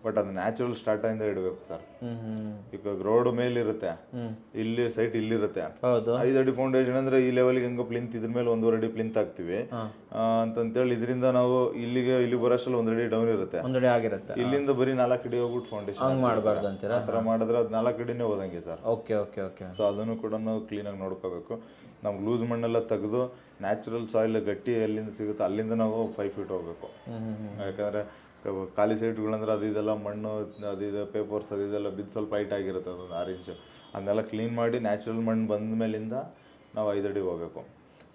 ಬಟ್ ಅದು ನ್ಯಾಚುರಲ್ ಸ್ಟಾರ್ಟ್ ಇಂದ ಇಡಬೇಕು ಸರ್. ಈಗ ರೋಡ್ ಮೇಲಿರುತ್ತೆ, ಇಲ್ಲಿ ಸೈಟ್ ಇಲ್ಲಿರುತ್ತೆ, 5 ಅಡಿ ಫೌಂಡೇಶನ್ ಅಂದ್ರೆ ಈ ಲೆವೆಲ್ಗೆ ಹೆಂಗೋ ಪ್ಲಿಂತ್, ಇದ್ರ ಮೇಲೆ 1.5 ಅಡಿ ಪ್ಲಿಂತ್ ಹಾಕ್ತಿವಿ ಅಂತಂತೇಳಿ ಇದರಿಂದ ನಾವು ಇಲ್ಲಿ ಬರೋಷ್ಟಲ್ಲಿ 1 ಅಡಿ ಡೌನ್ ಇರುತ್ತೆ, ಇಲ್ಲಿಂದ ಬರೀ 4 ಅಡಿ ಹೋಗ್ಬಿಟ್ಟು ಫೌಂಡೇಶನ್ ಮಾಡಬಾರ್ದು ಅಂತೀರಾ. ಆ ಥರ ಮಾಡಿದ್ರೆ ಅದು 4 ಅಡಿನೇ ಹೋದಂಗೆ ಸರ್. ಸೊ ಅದನ್ನು ಕೂಡ ನಾವು ಕ್ಲೀನಾಗಿ ನೋಡ್ಕೋಬೇಕು. ನಮ್ಗೆ ಲೂಸ್ ಮಣ್ಣೆಲ್ಲ ತೆಗೆದು ನ್ಯಾಚುರಲ್ ಸಾಯಿಲ್ ಗಟ್ಟಿ ಎಲ್ಲಿಂದ ಸಿಗುತ್ತೆ ಅಲ್ಲಿಂದ ನಾವು 5 ಫೀಟ್ ಹೋಗ್ಬೇಕು. ಯಾಕಂದ್ರೆ ಖಾಲಿ ಸೈಟ್ಗಳಂದ್ರೆ ಇದೆಲ್ಲ ಮಣ್ಣು, ಅದಿದೆ ಪೇಪರ್ಸ್, ಅದೆಲ್ಲ ಬಿದ್ದು ಸ್ವಲ್ಪ ಹೈಟ್ ಆಗಿರುತ್ತೆ, ಅದೊಂದು 6 ಇಂಚು, ಅದನ್ನೆಲ್ಲ ಕ್ಲೀನ್ ಮಾಡಿ ನ್ಯಾಚುರಲ್ ಮಣ್ಣು ಬಂದ ಮೇಲಿಂದ ನಾವು 5 ಅಡಿ ಹೋಗ್ಬೇಕು.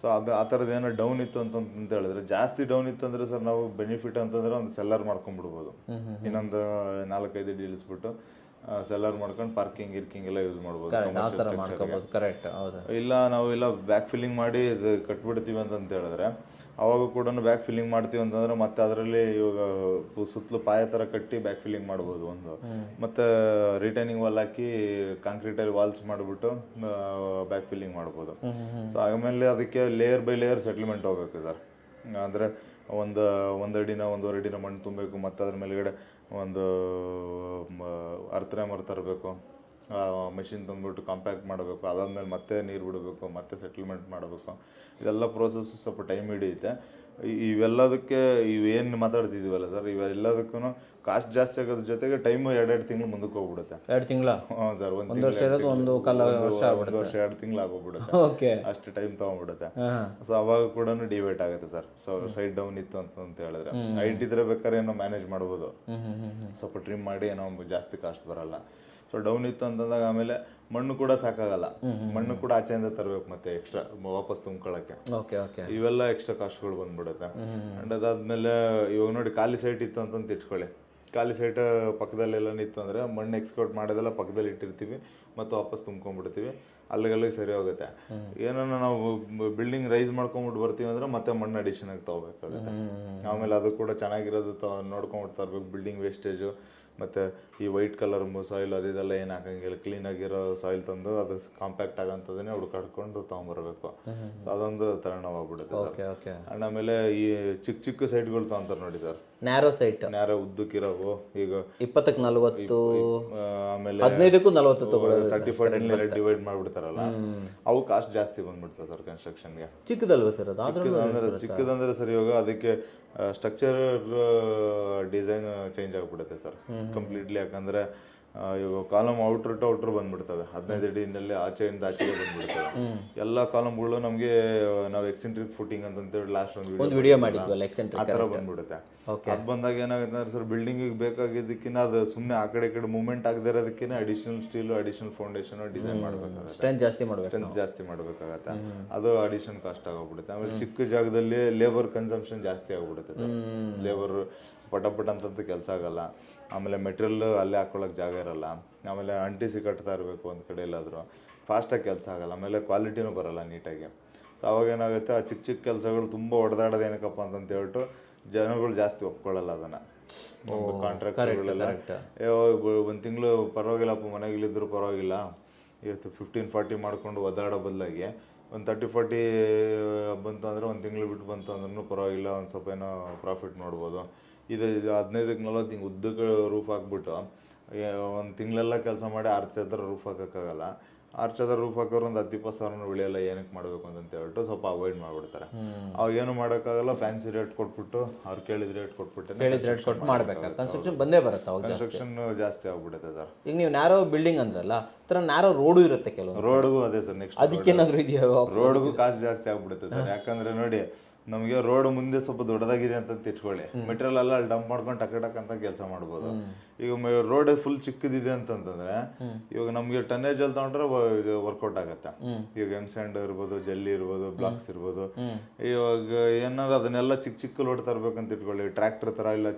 ಸೊ ಅದು ಆ ಥರದ್ದು ಏನೋ ಡೌನ್ ಇತ್ತು ಅಂತ ಹೇಳಿದ್ರೆ, ಜಾಸ್ತಿ ಡೌನ್ ಇತ್ತು ಅಂದರೆ ಸರ್ ನಾವು ಬೆನಿಫಿಟ್ ಅಂತಂದ್ರೆ ಒಂದು ಸೆಲ್ಲರ್ ಮಾಡ್ಕೊಂಡ್ಬಿಡ್ಬೋದು. ಇನ್ನೊಂದು 4-5 ಅಡಿ ಇಳಿಸ್ಬಿಟ್ಟು ಸೆಲ್ಲರ್ ಮಾಡ್ಕೊಂಡು ಪಾರ್ಕಿಂಗ್ ಎಲ್ಲ ಯೂಸ್ ಮಾಡ್ಬೋದು. ಇಲ್ಲ ನಾವು ಇಲ್ಲ ಬ್ಯಾಕ್ ಫಿಲ್ಲಿಂಗ್ ಮಾಡಿ ಇದು ಕಟ್ಬಿಡ್ತೀವಿ ಅಂತ ಹೇಳಿದ್ರೆ, ಅವಾಗ ಕೂಡ ಬ್ಯಾಕ್ ಫಿಲ್ಲಿಂಗ್ ಮಾಡ್ತೀವಿ ಅಂತಂದ್ರೆ ಮತ್ತೆ ಅದರಲ್ಲಿ ಇವಾಗ ಸುತ್ತಲೂ ಪಾಯ ಥರ ಕಟ್ಟಿ ಬ್ಯಾಕ್ ಫಿಲ್ಲಿಂಗ್ ಮಾಡ್ಬೋದು ಒಂದು. ಮತ್ತೆ ರಿಟೈನಿಂಗ್ ವಾಲ್ ಹಾಕಿ ಕಾಂಕ್ರೀಟಲ್ಲಿ ವಾಲ್ಸ್ ಮಾಡಿಬಿಟ್ಟು ಬ್ಯಾಕ್ ಫಿಲ್ಲಿಂಗ್ ಮಾಡ್ಬೋದು. ಸೊ ಆಮೇಲೆ ಅದಕ್ಕೆ ಲೇಯರ್ ಬೈ ಲೇಯರ್ ಸೆಟ್ಲ್ಮೆಂಟ್ ಹೋಗ್ಬೇಕು ಸರ್. ಅಂದರೆ ಒಂದು ಅಡಿನ 1.5 ಅಡಿನ ಮಣ್ಣು ತುಂಬಬೇಕು, ಮತ್ತು ಅದ್ರ ಮೇಲ್ಗಡೆ ಒಂದು ಅರ್ಥ ತರಬೇಕು, ಮೆಷಿನ್ ತಂದ್ಬಿಟ್ಟು ಕಾಂಪ್ಯಾಕ್ಟ್ ಮಾಡಬೇಕು, ಅದಾದ್ಮೇಲೆ ಮತ್ತೆ ನೀರು ಬಿಡಬೇಕು, ಮತ್ತೆ ಸೆಟ್ಲ್ಮೆಂಟ್ ಮಾಡಬೇಕು. ಇದೆಲ್ಲ ಪ್ರೋಸೆಸ್ ಸ್ವಲ್ಪ ಟೈಮ್ ಹಿಡಿಯುತ್ತೆ. ಇವೆಲ್ಲದಕ್ಕೆ ಇವೇನು ಮಾತಾಡ್ತಿದ್ದೀವಲ್ಲ ಸರ್, ಇವೆಲ್ಲದಕ್ಕೂ ಕಾಸ್ಟ್ ಜಾಸ್ತಿ ಆಗೋದ್ರ ಜೊತೆಗೆ ಟೈಮು 2 ತಿಂಗಳು ಮುಂದಕ್ಕೆ ಹೋಗ್ಬಿಡುತ್ತೆ. 2 ತಿಂಗಳ? ಹಾಂ ಸರ್, 1 ವರ್ಷ 2 ತಿಂಗಳು ಆಗೋಗ್ಬಿಡುತ್ತೆ, ಅಷ್ಟು ಟೈಮ್ ತೊಗೊಂಡ್ಬಿಡುತ್ತೆ. ಸೊ ಅವಾಗ ಕೂಡ ಡಿವೇಟ್ ಆಗುತ್ತೆ ಸರ್. ಸೊ ಸೈಡ್ ಡೌನ್ ಇತ್ತು ಅಂತ ಹೇಳಿದ್ರೆ, ಹೈಟ್ ಇದ್ರೆ ಬೇಕಾದ್ರೆ ಏನೋ ಮ್ಯಾನೇಜ್ ಮಾಡ್ಬೋದು, ಸ್ವಲ್ಪ ಟ್ರಿಮ್ ಮಾಡಿ ಏನೋ ಜಾಸ್ತಿ ಕಾಸ್ಟ್ ಬರಲ್ಲ. ಸೊ ಡೌನ್ ಇತ್ತು ಅಂತಂದಾಗ ಆಮೇಲೆ ಮಣ್ಣು ಕೂಡ ಸಾಕಾಗಲ್ಲ, ಮಣ್ಣು ಕೂಡ ಆಚೆಯಿಂದ ತರಬೇಕು, ಮತ್ತೆ ಎಕ್ಸ್ಟ್ರಾ ವಾಪಸ್ ತುಂಬ್ಕೊಳ್ಳೋಕ್ಕೆ. ಇವೆಲ್ಲ ಎಕ್ಸ್ಟ್ರಾ ಕಾಸ್ಟ್ಗಳು ಬಂದ್ಬಿಡುತ್ತೆ. ಅಂಡ್ ಅದಾದ್ಮೇಲೆ ಇವಾಗ ನೋಡಿ, ಖಾಲಿ ಸೈಟ್ ಇತ್ತು ಅಂತ ಇಟ್ಕೊಳ್ಳಿ, ಖಾಲಿ ಸೈಟ್ ಪಕ್ಕದಲ್ಲೆಲ್ಲ ಇತ್ತು ಅಂದರೆ ಮಣ್ಣು ಎಕ್ಸ್ಪೋರ್ಟ್ ಮಾಡೋದೆಲ್ಲ ಪಕ್ಕದಲ್ಲಿ ಇಟ್ಟಿರ್ತೀವಿ, ಮತ್ತು ವಾಪಸ್ ತುಂಬ್ಕೊಂಡ್ಬಿಡ್ತೀವಿ, ಅಲ್ಲಿಗೆ ಸರಿ ಹೋಗುತ್ತೆ. ಏನನ್ನ ನಾವು ಬಿಲ್ಡಿಂಗ್ ರೈಸ್ ಮಾಡ್ಕೊಂಡ್ಬಿಟ್ಟು ಬರ್ತೀವಿ ಅಂದರೆ ಮತ್ತೆ ಮಣ್ಣು ಅಡಿಷನಾಗಿ ತೊಗೋಬೇಕಾಗುತ್ತೆ. ಆಮೇಲೆ ಅದು ಕೂಡ ಚೆನ್ನಾಗಿರೋದು ನೋಡ್ಕೊಂಡ್ಬಿಟ್ಟು ತರಬೇಕು. ಬಿಲ್ಡಿಂಗ್ ವೇಸ್ಟೇಜು ಮತ್ತು ಈ ವೈಟ್ ಕಲರ್ ಸಾಯಿಲ್ ಅದೆಲ್ಲ ಏನು ಹಾಕಂಗಿಲ್ಲ, ಕ್ಲೀನಾಗಿರೋ ಸಾಯಿಲ್ ತಂದು ಅದು ಕಾಂಪ್ಯಾಕ್ಟ್ ಆಗೋಂಥದ್ದನ್ನೇ ಹುಡ್ಕಾಡ್ಕೊಂಡು ತೊಗೊಂಬರ್ಬೇಕು. ಸೊ ಅದೊಂದು ತಗೊಂಡೋಗ್ಬಿಡುತ್ತೆ. ಆಮೇಲೆ ಈ ಚಿಕ್ಕ ಸೈಟ್ಗಳು ತೊಗೊಂತಾರೆ ನೋಡಿ ಸರ್, ನ್ಯಾರೋ ಉದ್ದಕ್ಕಿರೋವು, ಈಗ 20-40 ಆಮೇಲೆ 15-40 ತಗೊಳ್ಳೋದು, 30-40 ಡಿವೈಡ್ ಮಾಡಿಬಿಡ್ತಾರಲ್ಲ, ಅವು ಕಾಸ್ಟ್ ಜಾಸ್ತಿ ಬಂದ್ಬಿಡ್ತದೆ ಸರ್ ಕನ್ಸ್ಟ್ರಕ್ಷನ್ಗೆ. ಚಿಕ್ಕದಲ್ವ ಸರ್ ಅದು? ಚಿಕ್ಕದಂದ್ರೆ ಸರ್, ಇವಾಗ ಅದಕ್ಕೆ ಸ್ಟ್ರಕ್ಚರ್ ಡಿಸೈನ್ ಚೇಂಜ್ ಆಗಿಬಿಡುತ್ತೆ ಸರ್ ಕಂಪ್ಲೀಟ್ಲಿ. ಯಾಕಂದ್ರೆ ಇವಾಗ ಕಾಲಮ್ ಔಟ್ರ್ ಟು ಔಟ್ರ್ ಬಂದ್ಬಿಡ್ತವೆ, 15 ಅಡಿನಲ್ಲಿ ಆಚೆಯಿಂದ ಆಚೆಗೆ ಬಂದ್ಬಿಡ್ತವೆ ಎಲ್ಲ ಕಾಲಮ್ಗಳು. ನಮಗೆ ನಾವು ಎಕ್ಸೆಂಟ್ರಿಕ್ ಫುಟಿಂಗ್ ಅಂತೇಳಿ ಲಾಸ್ಟ್ ಒಂದು ವಿಡಿಯೋ ಮಾಡಿದ್ವಲ್ಲ, ಆ ಥರ ಬಂದ್ಬಿಡುತ್ತೆ. ಅದು ಬಂದಾಗ ಏನಾಗುತ್ತೆ ಅಂದ್ರೆ ಸರ್, ಬಿಲ್ಡಿಂಗಿಗೆ ಬೇಕಾಗಿದ್ದಕ್ಕಿಂತ ಅದು ಸುಮ್ಮನೆ ಆ ಕಡೆ ಮೂವ್ಮೆಂಟ್ ಆಗದೆ ಇರೋದಕ್ಕಿಂತ additional steel, additional foundation design ಮಾಡಬೇಕಾಗುತ್ತೆ, ಸ್ಟ್ರೆಂತ್ ಜಾಸ್ತಿ ಮಾಡಬೇಕಾಗತ್ತೆ. ಅದು ಅಡಿಷನ್ ಕಾಸ್ಟ್ ಆಗೋಗ್ಬಿಡುತ್ತೆ. ಆಮೇಲೆ ಚಿಕ್ಕ ಜಾಗದಲ್ಲಿ ಲೇಬರ್ ಕನ್ಸಂಪ್ಷನ್ ಜಾಸ್ತಿ ಆಗ್ಬಿಡುತ್ತೆ ಸರ್. ಲೇಬರ್ ಪಟ ಅಂತಂತ ಕೆಲಸ ಆಗಲ್ಲ. ಆಮೇಲೆ ಮೆಟೀರಿಯಲ್ ಅಲ್ಲೇ ಹಾಕೊಳ್ಳೋಕೆ ಜಾಗ ಇರಲ್ಲ. ಆಮೇಲೆ ಅಂಟಿಸಿ ಕಟ್ತಾ ಇರಬೇಕು ಒಂದು ಕಡೆ, ಎಲ್ಲಾದರೂ ಫಾಸ್ಟಾಗಿ ಕೆಲಸ ಆಗಲ್ಲ. ಆಮೇಲೆ ಕ್ವಾಲಿಟಿನೂ ಬರಲ್ಲ ನೀಟಾಗಿ. ಸೊ ಅವಾಗ ಏನಾಗುತ್ತೆ, ಆ ಚಿಕ್ಕ ಕೆಲಸಗಳು ತುಂಬ ಹೊಡೆದಾಡೋದು ಏನಕ್ಕಪ್ಪ ಅಂತ ಹೇಳ್ಬಿಟ್ಟು ಜನಗಳು ಜಾಸ್ತಿ ಒಪ್ಕೊಳ್ಳಲ್ಲ ಅದನ್ನು. ಕಾಂಟ್ರಾಕ್ಟರ್ಗಳೆಲ್ಲ 1 ತಿಂಗಳು ಪರವಾಗಿಲ್ಲಪ್ಪ, ಮನೆಗಳಿದ್ರು ಪರವಾಗಿಲ್ಲ, ಇವತ್ತು 15-40 ಮಾಡ್ಕೊಂಡು ಒದ್ದಾಡೋ ಬದಲಾಗಿ ಒಂದು 30-40 ಬಂತು ಅಂದರೆ, 1 ತಿಂಗಳು ಬಿಟ್ಟು ಬಂತು ಅಂದ್ರೂ ಪರವಾಗಿಲ್ಲ, ಒಂದು ಸ್ವಲ್ಪ ಏನೋ ಪ್ರಾಫಿಟ್ ನೋಡ್ಬೋದು. ಇದು 15-40 ಹಿಂಗೆ ಉದ್ದಕ್ಕೆ ರೂಫ್ ಹಾಕ್ಬಿಟ್ಟು 1 ತಿಂಗಳೆಲ್ಲ ಕೆಲಸ ಮಾಡಿ 6 ಚದರ ರೂಫ್ ಹಾಕೋಕ್ಕಾಗಲ್ಲ. 6 ಚದರ ರೂಫ್ ಹಾಕೋರು ಒಂದು 10-20 ಸಾವಿರ ಉಳಿಯಲ್ಲ, ಏನಕ್ಕೆ ಮಾಡಬೇಕು ಅಂತ ಹೇಳ್ಬಿಟ್ಟು ಸ್ವಲ್ಪ ಅವಾಯ್ಡ್ ಮಾಡಿಬಿಡ್ತಾರೆ. ಅವಾಗ ಏನು ಮಾಡೋಕ್ಕಾಗಲ್ಲ, ಫ್ಯಾನ್ಸಿ ರೇಟ್ ಕೊಟ್ಬಿಟ್ಟು ಅವ್ರು ಕೇಳಿದ ರೇಟ್ ಕೊಟ್ಬಿಟ್ಟು ಮಾಡಬೇಕು. ಕನ್ಸ್ಟ್ರಕ್ಷನ್ ಬಂದೇ ಬರುತ್ತೆ, ಕನ್ಸ್ಟ್ರಕ್ಷನ್ ಜಾಸ್ತಿ ಆಗ್ಬಿಡುತ್ತೆ ಸರ್. ಈಗ ನೀವು ನ್ಯಾರೋ ಬಿಲ್ಡಿಂಗ್ ಅಂದ್ರಲ್ಲ, ನ್ಯಾರೋ ರೋಡು ಇರುತ್ತೆ, ಕೆಲವು ರೋಡ್ಗೂ ಅದೇ ಸರ್. ನೆಕ್ಸ್ಟ್ ಅದಕ್ಕೇನಾದ್ರೂ ಇದೆಯಾ? ರೋಡ್ಗೂ ಕಾಸ್ಟ್ ಜಾಸ್ತಿ ಆಗ್ಬಿಡುತ್ತೆ ಸರ್. ಯಾಕಂದ್ರೆ ನೋಡಿ, ನಮಗೆ ರೋಡ್ ಮುಂದೆ ಸ್ವಲ್ಪ ದೊಡ್ಡದಾಗಿದೆ ಅಂತ ಇಟ್ಕೊಳ್ಳಿ, ಮೆಟೀರಿಯಲ್ ಎಲ್ಲ ಅಲ್ಲಿ ಡಂಪ್ ಮಾಡ್ಕೊಂಡು ಟಕ್ ಅಂತ ಕೆಲಸ ಮಾಡ್ಬೋದು. ಈಗ ರೋಡ್ ಫುಲ್ ಚಿಕ್ಕದಿದೆ ಅಂತಂದ್ರೆ, ಇವಾಗ ನಮ್ಗೆ ಟನ್ನೇಜ್ ಅಲ್ಲಿ ತಗೊಂಡ್ರೆ ವರ್ಕೌಟ್ ಆಗುತ್ತೆ. ಈಗ ಸ್ಯಾಂಡ್ ಇರ್ಬೋದು, ಜಲ್ಲಿ ಇರ್ಬೋದು, ಬ್ಲಾಕ್ಸ್ ಇರ್ಬೋದು. ಇವಾಗ ಏನಾದ್ರು ಅದನ್ನೆಲ್ಲ ಚಿಕ್ಕ ಲೋಡ್ ತರ್ಬೇಕಂತ ಇಟ್ಕೊಳ್ಳಿ, ಟ್ರ್ಯಾಕ್ಟರ್ ತರ ಇಲ್ಲ,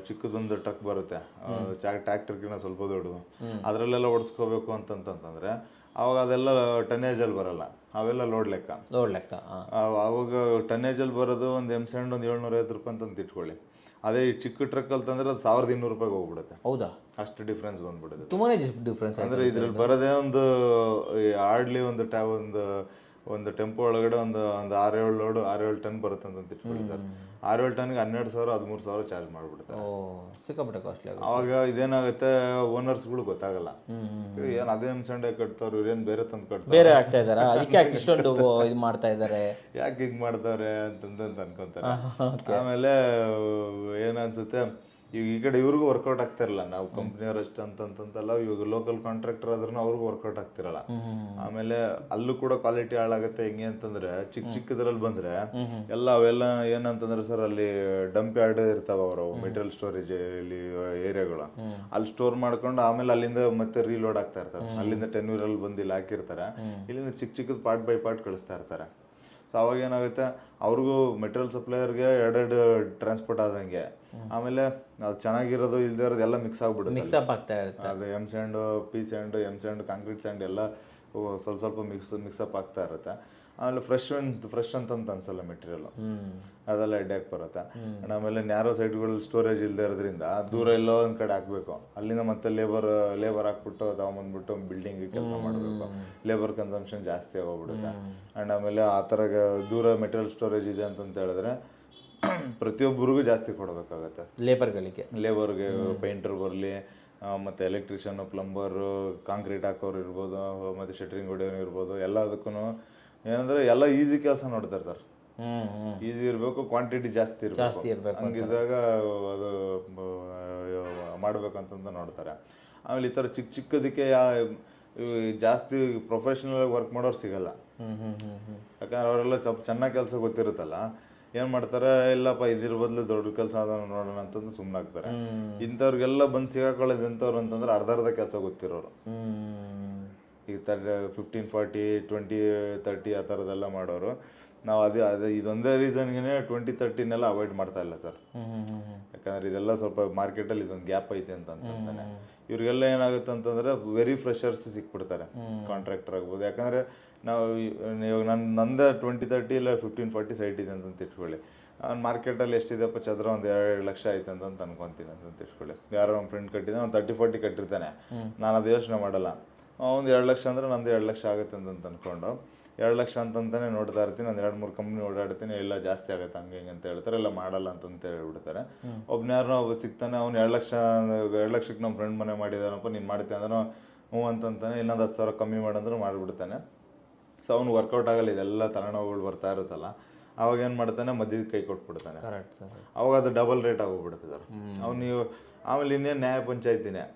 ಚಿಕ್ಕದೊಂದು ಟ್ರಕ್ ಬರುತ್ತೆ, ಟ್ರ್ಯಾಕ್ಟರ್ಗಿನ ಸ್ವಲ್ಪ ದೊಡ್ಡದು, ಅದರಲ್ಲೆಲ್ಲ ಓಡಿಸ್ಕೋಬೇಕು ಅಂತಂತಂದ್ರೆ ಅವಾಗ ಅದೆಲ್ಲ ಟನ್ನೇಜಲ್ಲಿ ಬರಲ್ಲ, ಅವೆಲ್ಲ ಲೋಡ್ ಲೆಕ್ಕ. ಅವಾಗ ಅವಾಗ ಟನ್ನೇಜಲ್ಲಿ ಬರೋದು ಒಂದು ಸ್ಯಾಂಡ್ ಒಂದು 750 ರೂಪಾಯಿ ಅಂತ ಇಟ್ಕೊಳ್ಳಿ. ಅದೇ ಈ ಚಿಕ್ಕ ಟ್ರಕ್ ಅಲ್ಲಿ ತಂದ್ರೆ ಅದು 1200 ರೂಪಾಯಿಗೆ ಹೋಗ್ಬಿಡುತ್ತೆ. ಹೌದಾ? ಅಷ್ಟು ಡಿಫ್ರೆನ್ಸ್ ಬಂದ್ಬಿಡುತ್ತೆ. ತುಂಬಾನೇ ಡಿಫ್ರೆನ್ಸ್. ಅಂದ್ರೆ ಇದ್ರಲ್ಲಿ ಬರೋದೇ ಹಾರ್ಡ್ಲಿ ಒಂದು ಟೆಂಪೋ ಒಳಗಡೆ ಒಂದು 6-7 ಲೋಡ್ 6-7 ಟನ್ ಬರುತ್ತೆ ಅಂತ ಇಟ್ಕೊಳ್ಳಿ ಸರ್. 6-7 ಟನ್ಗೆ 12,000 13,000 ಚಾರ್ಜ್ ಮಾಡ್ಬಿಡ್ತಾರೆ. ಸಿಕ್ಕಾಪಟ್ಟೆ ಕಾಸ್ಟ್ಲಿ ಆಗುತ್ತೆ. ಅವಾಗ ಇದೇನಾಗುತ್ತೆ, ಓನರ್ಸ್ಗಳು ಗೊತ್ತಾಗಲ್ಲ, ಏನ್ ಅದೇ ಸಂಡೆ ಕಟ್ತಾವ್ರು, ಇವ್ರೇನ್ ಬೇರೆ ತಂದು ಕಟ್ತಾರೆ, ಬೇರೆ ಆಗ್ತಾ ಇದಾರ, ಅದಕ್ಕೆ ಯಾಕೆ ಇಷ್ಟೊಂದು ಇದು ಮಾಡ್ತಾ ಇದಾರೆ, ಯಾಕೆ ಹಿಂಗ್ ಮಾಡ್ತಾರೆ ಅಂತಂತ ಅನ್ಕೊಂತಾರೆ. ಆಮೇಲೆ ಏನನ್ಸುತ್ತೆ, ಈಗ ಈ ಕಡೆ ಇವ್ರಿಗೂ ವರ್ಕೌಟ್ ಆಗ್ತಿರಲ್ಲ. ನಾವು ಕಂಪ್ನಿಯವ್ರು ಅಷ್ಟು ಅಂತಂತಲ್ಲ, ಇವಾಗ ಲೋಕಲ್ ಕಾಂಟ್ರಾಕ್ಟರ್ ಆದ್ರೂ ಅವ್ರಿಗೂ ವರ್ಕೌಟ್ ಆಗ್ತಿರಲ್ಲ. ಆಮೇಲೆ ಅಲ್ಲೂ ಕೂಡ ಕ್ವಾಲಿಟಿ ಹಾಳಾಗತ್ತೆ. ಹೆಂಗೆ ಅಂತಂದ್ರೆ ಚಿಕ್ಕದ್ರಲ್ಲಿ ಬಂದ್ರೆ ಎಲ್ಲ ಅವೆಲ್ಲ ಏನಂತಂದ್ರೆ ಸರ್, ಅಲ್ಲಿ ಡಂಪ್ ಯಾರ್ಡ್ ಇರ್ತಾವ, ಅವರು ಮೆಟೀರಿಯಲ್ ಸ್ಟೋರೇಜ್ ಇಲ್ಲಿ ಏರಿಯಾಗಳು, ಅಲ್ಲಿ ಸ್ಟೋರ್ ಮಾಡ್ಕೊಂಡು ಆಮೇಲೆ ಅಲ್ಲಿಂದ ಮತ್ತೆ ರೀಲೋಡ್ ಆಗ್ತಾ ಇರ್ತಾರೆ. ಅಲ್ಲಿಂದ 10 ವೀಲಲ್ಲಿ ಬಂದು ಇಲ್ಲಿ ಹಾಕಿರ್ತಾರೆ, ಇಲ್ಲಿಂದ ಚಿಕ್ಕದ ಪಾರ್ಟ್ ಬೈ ಪಾರ್ಟ್ ಕಳಿಸ್ತಾ ಇರ್ತಾರೆ. ಸೊ ಅವಾಗ ಏನಾಗುತ್ತೆ, ಅವ್ರಿಗೂ ಮೆಟೀರಿಯಲ್ ಸಪ್ಲೈಯರ್ಗೆ 2 ಟ್ರಾನ್ಸ್ಪೋರ್ಟ್ ಆದಂಗೆ. ಆಮೇಲೆ ಅದು ಚೆನ್ನಾಗಿರೋದು ಇಲ್ದೇ ಇರೋದು ಎಲ್ಲ ಮಿಕ್ಸ್ ಆಗ್ಬಿಡುತ್ತೆ, ಮಿಕ್ಸ್ ಅಪ್ ಆಗ್ತಾ ಇರುತ್ತೆ. ಅದು M sand, P sand, M sand, concrete sand ಎಲ್ಲ ಸ್ವಲ್ಪ ಮಿಕ್ಸಪ್ ಆಗ್ತಾ ಇರುತ್ತೆ. ಆಮೇಲೆ ಫ್ರೆಶ್ ಅಂತ ಅನ್ಸಲ್ಲ ಮೆಟೀರಿಯಲ್, ಅದೆಲ್ಲ ಹೆಡ್ಡಾಕ್ ಬರುತ್ತೆ. ಆಮೇಲೆ ನ್ಯಾರೋ ಸೈಟ್ಗಳಲ್ಲಿ ಸ್ಟೋರೇಜ್ ಇಲ್ಲದೆ ಇರೋದ್ರಿಂದ ದೂರ ಎಲ್ಲೋ ಒಂದ್ ಕಡೆ ಹಾಕ್ಬೇಕು, ಅಲ್ಲಿಂದ ಮತ್ತೆ ಲೇಬರ್ ಹಾಕ್ಬಿಟ್ಟು ತಗೊಂಬಂದ್ಬಿಟ್ಟು ಬಿಲ್ಡಿಂಗ್ ಕೆಲಸ ಮಾಡಬೇಕು, ಲೇಬರ್ ಕನ್ಸಂಪ್ಷನ್ ಜಾಸ್ತಿ ಆಗೋಗ್ಬಿಡುತ್ತೆ. ಅಂಡ್ ಆಮೇಲೆ ಆ ಥರ ದೂರ ಮೆಟೀರಿಯಲ್ ಸ್ಟೋರೇಜ್ ಇದೆ ಅಂತ ಹೇಳಿದ್ರೆ ಪ್ರತಿಯೊಬ್ಬರಿಗೂ ಜಾಸ್ತಿ ಕೊಡಬೇಕಾಗತ್ತೆ. ಲೇಬರ್ಗೆ ಪೇಂಟರ್ ಬರಲಿ, ಮತ್ತು ಎಲೆಕ್ಟ್ರಿಷಿಯನ್, ಪ್ಲಂಬರು, ಕಾಂಕ್ರೀಟ್ ಹಾಕೋರು ಇರ್ಬೋದು, ಮತ್ತು ಶಟ್ರಿಂಗ್ ಹೊಡೆಯೋರು ಇರ್ಬೋದು, ಎಲ್ಲದಕ್ಕೂ ಏನಂದ್ರೆ ಎಲ್ಲ ಈಸಿ ಕೆಲಸ ನೋಡ್ತಾರೆ ಸರ್. ಈಸಿ ಇರಬೇಕು, ಕ್ವಾಂಟಿಟಿ ಜಾಸ್ತಿ ಇರಬೇಕು, ಹಂಗಿದ್ದಾಗ ಅದು ಮಾಡ್ಬೇಕಂತಂದು ನೋಡ್ತಾರೆ. ಆಮೇಲೆ ಈ ಥರ ಚಿಕ್ಕದಕ್ಕೆ ಜಾಸ್ತಿ ಪ್ರೊಫೆಷ್ನಲ್ ವರ್ಕ್ ಮಾಡೋರು ಸಿಗಲ್ಲ. ಯಾಕಂದ್ರೆ ಅವರೆಲ್ಲ ಸ್ವಲ್ಪ ಚೆನ್ನಾಗಿ ಕೆಲಸ ಗೊತ್ತಿರುತ್ತಲ್ಲ, ಏನು ಮಾಡ್ತಾರೆ, ಇಲ್ಲಪ್ಪ ಇದ್ರ ಬದಲು ದೊಡ್ಡ ಕೆಲಸ ಅದನ್ನು ನೋಡೋಣ ಅಂತಂದು ಸುಮ್ಮನಾಗ್ತಾರೆ. ಇಂಥವ್ರಿಗೆಲ್ಲ ಬಂದು ಸಿಗಾಕೊಳ್ಳೋದು ಎಂಥವ್ರು ಅಂತಂದ್ರೆ ಅರ್ಧ ಕೆಲಸ ಗೊತ್ತಿರೋರು. ಈಗ 15-40, 20-30 ಆ ಥರದ್ದೆಲ್ಲ ಮಾಡೋರು. ನಾವು ಅದೇ ಇದೊಂದೇ ರೀಸನ್ಗೆ 20-30ನೆಲ್ಲ ಅವಾಯ್ಡ್ ಮಾಡ್ತಾ ಇಲ್ಲ ಸರ್. ಯಾಕಂದ್ರೆ ಇದೆಲ್ಲ ಸ್ವಲ್ಪ ಮಾರ್ಕೆಟಲ್ಲಿ ಇದೊಂದು ಗ್ಯಾಪ್ ಐತೆ ಅಂತಂತಾನೆ. ಇವ್ರಿಗೆಲ್ಲ ಏನಾಗುತ್ತೆ ಅಂತಂದ್ರೆ ವೆರಿ ಫ್ರೆಷರ್ಸ್ ಸಿಕ್ಬಿಡ್ತಾರೆ, ಕಾಂಟ್ರಾಕ್ಟರ್ ಆಗ್ಬೋದು. ಯಾಕಂದ್ರೆ ನಾವು ಇವಾಗ ನಂದೇ 20-30 ಇಲ್ಲ 15-40 ಸೈಟ್ ಇದೆ ಅಂತ ಇಟ್ಕೊಳ್ಳಿ. ಮಾರ್ಕೆಟಲ್ಲಿ ಎಷ್ಟಿದೆಪ್ಪ ಚದರ, ಒಂದು 2 ಲಕ್ಷ ಆಯ್ತು ಅಂತ ಅನ್ಕೊಂತೀನಿ ಅಂತ ಇಟ್ಕೊಳ್ಳಿ. ಯಾರೋ ನಮ್ಮ ಫ್ರೆಂಡ್ ಕಟ್ಟಿದ್ದಾನೆ, ಒಂದು 30-40 ಕಟ್ಟಿರ್ತಾನೆ, ನಾನು ಅದು ಯೋಚನೆ ಮಾಡಲ್ಲ. ಒಂದು 2 ಲಕ್ಷ ಅಂದರೆ ನಂದು 2 ಲಕ್ಷ ಆಗುತ್ತೆ ಅಂತ ಅನ್ಕೊಂಡು 2 ಲಕ್ಷ ಅಂತಂತಾನೆ ನೋಡ್ತಾ ಇರ್ತೀನಿ. ಒಂದು 2-3 ಕಂಪ್ನಿ ಓಡಾಡ್ತೀನಿ, ಎಲ್ಲ ಜಾಸ್ತಿ ಆಗುತ್ತೆ ಹಂಗೆ ಹಿಂಗೆ ಅಂತ ಹೇಳ್ತಾರೆ, ಎಲ್ಲ ಮಾಡಲ್ಲ ಅಂತ ಹೇಳ್ಬಿಡ್ತಾರೆ. ಒಬ್ಬ ಸಿಗ್ತಾನೆ, ಅವ್ನು 2 ಲಕ್ಷಕ್ಕೆ ನಮ್ಮ ಫ್ರೆಂಡ್ ಮನೆ ಮಾಡಿದಾನಪ್ಪ, ನೀನು ಮಾಡ್ತೀನಿ ಅಂದ್ರೆ ಹ್ಞೂ ಅಂತಂತಾನೆ, ಇನ್ನೊಂದು 10,000 ಕಮ್ಮಿ ಮಾಡಂದ್ರೆ ಮಾಡಿಬಿಡ್ತಾನೆ. ಸೊ ಅವ್ನು ವರ್ಕೌಟ್ ಆಗಲ್ಲ, ಇದೆಲ್ಲ ತಲೆನೋವುಗಳು ಬರ್ತಾ ಇರುತ್ತಲ್ಲ, ಅವಾಗ ಏನು ಮಾಡ್ತಾನೆ, ಮಧ್ಯದ ಕೈ ಕೊಟ್ಬಿಡ್ತಾನೆ. ಅವಾಗ ಅದು ಡಬಲ್ ರೇಟ್ ಆಗೋಗ್ಬಿಡುತ್ತೆ ಸರ್. ನೀವು ಆಮೇಲೆ ಇನ್ನೇನು ನ್ಯಾಯ ಪಂಚಾಯ್ತಿನೇ,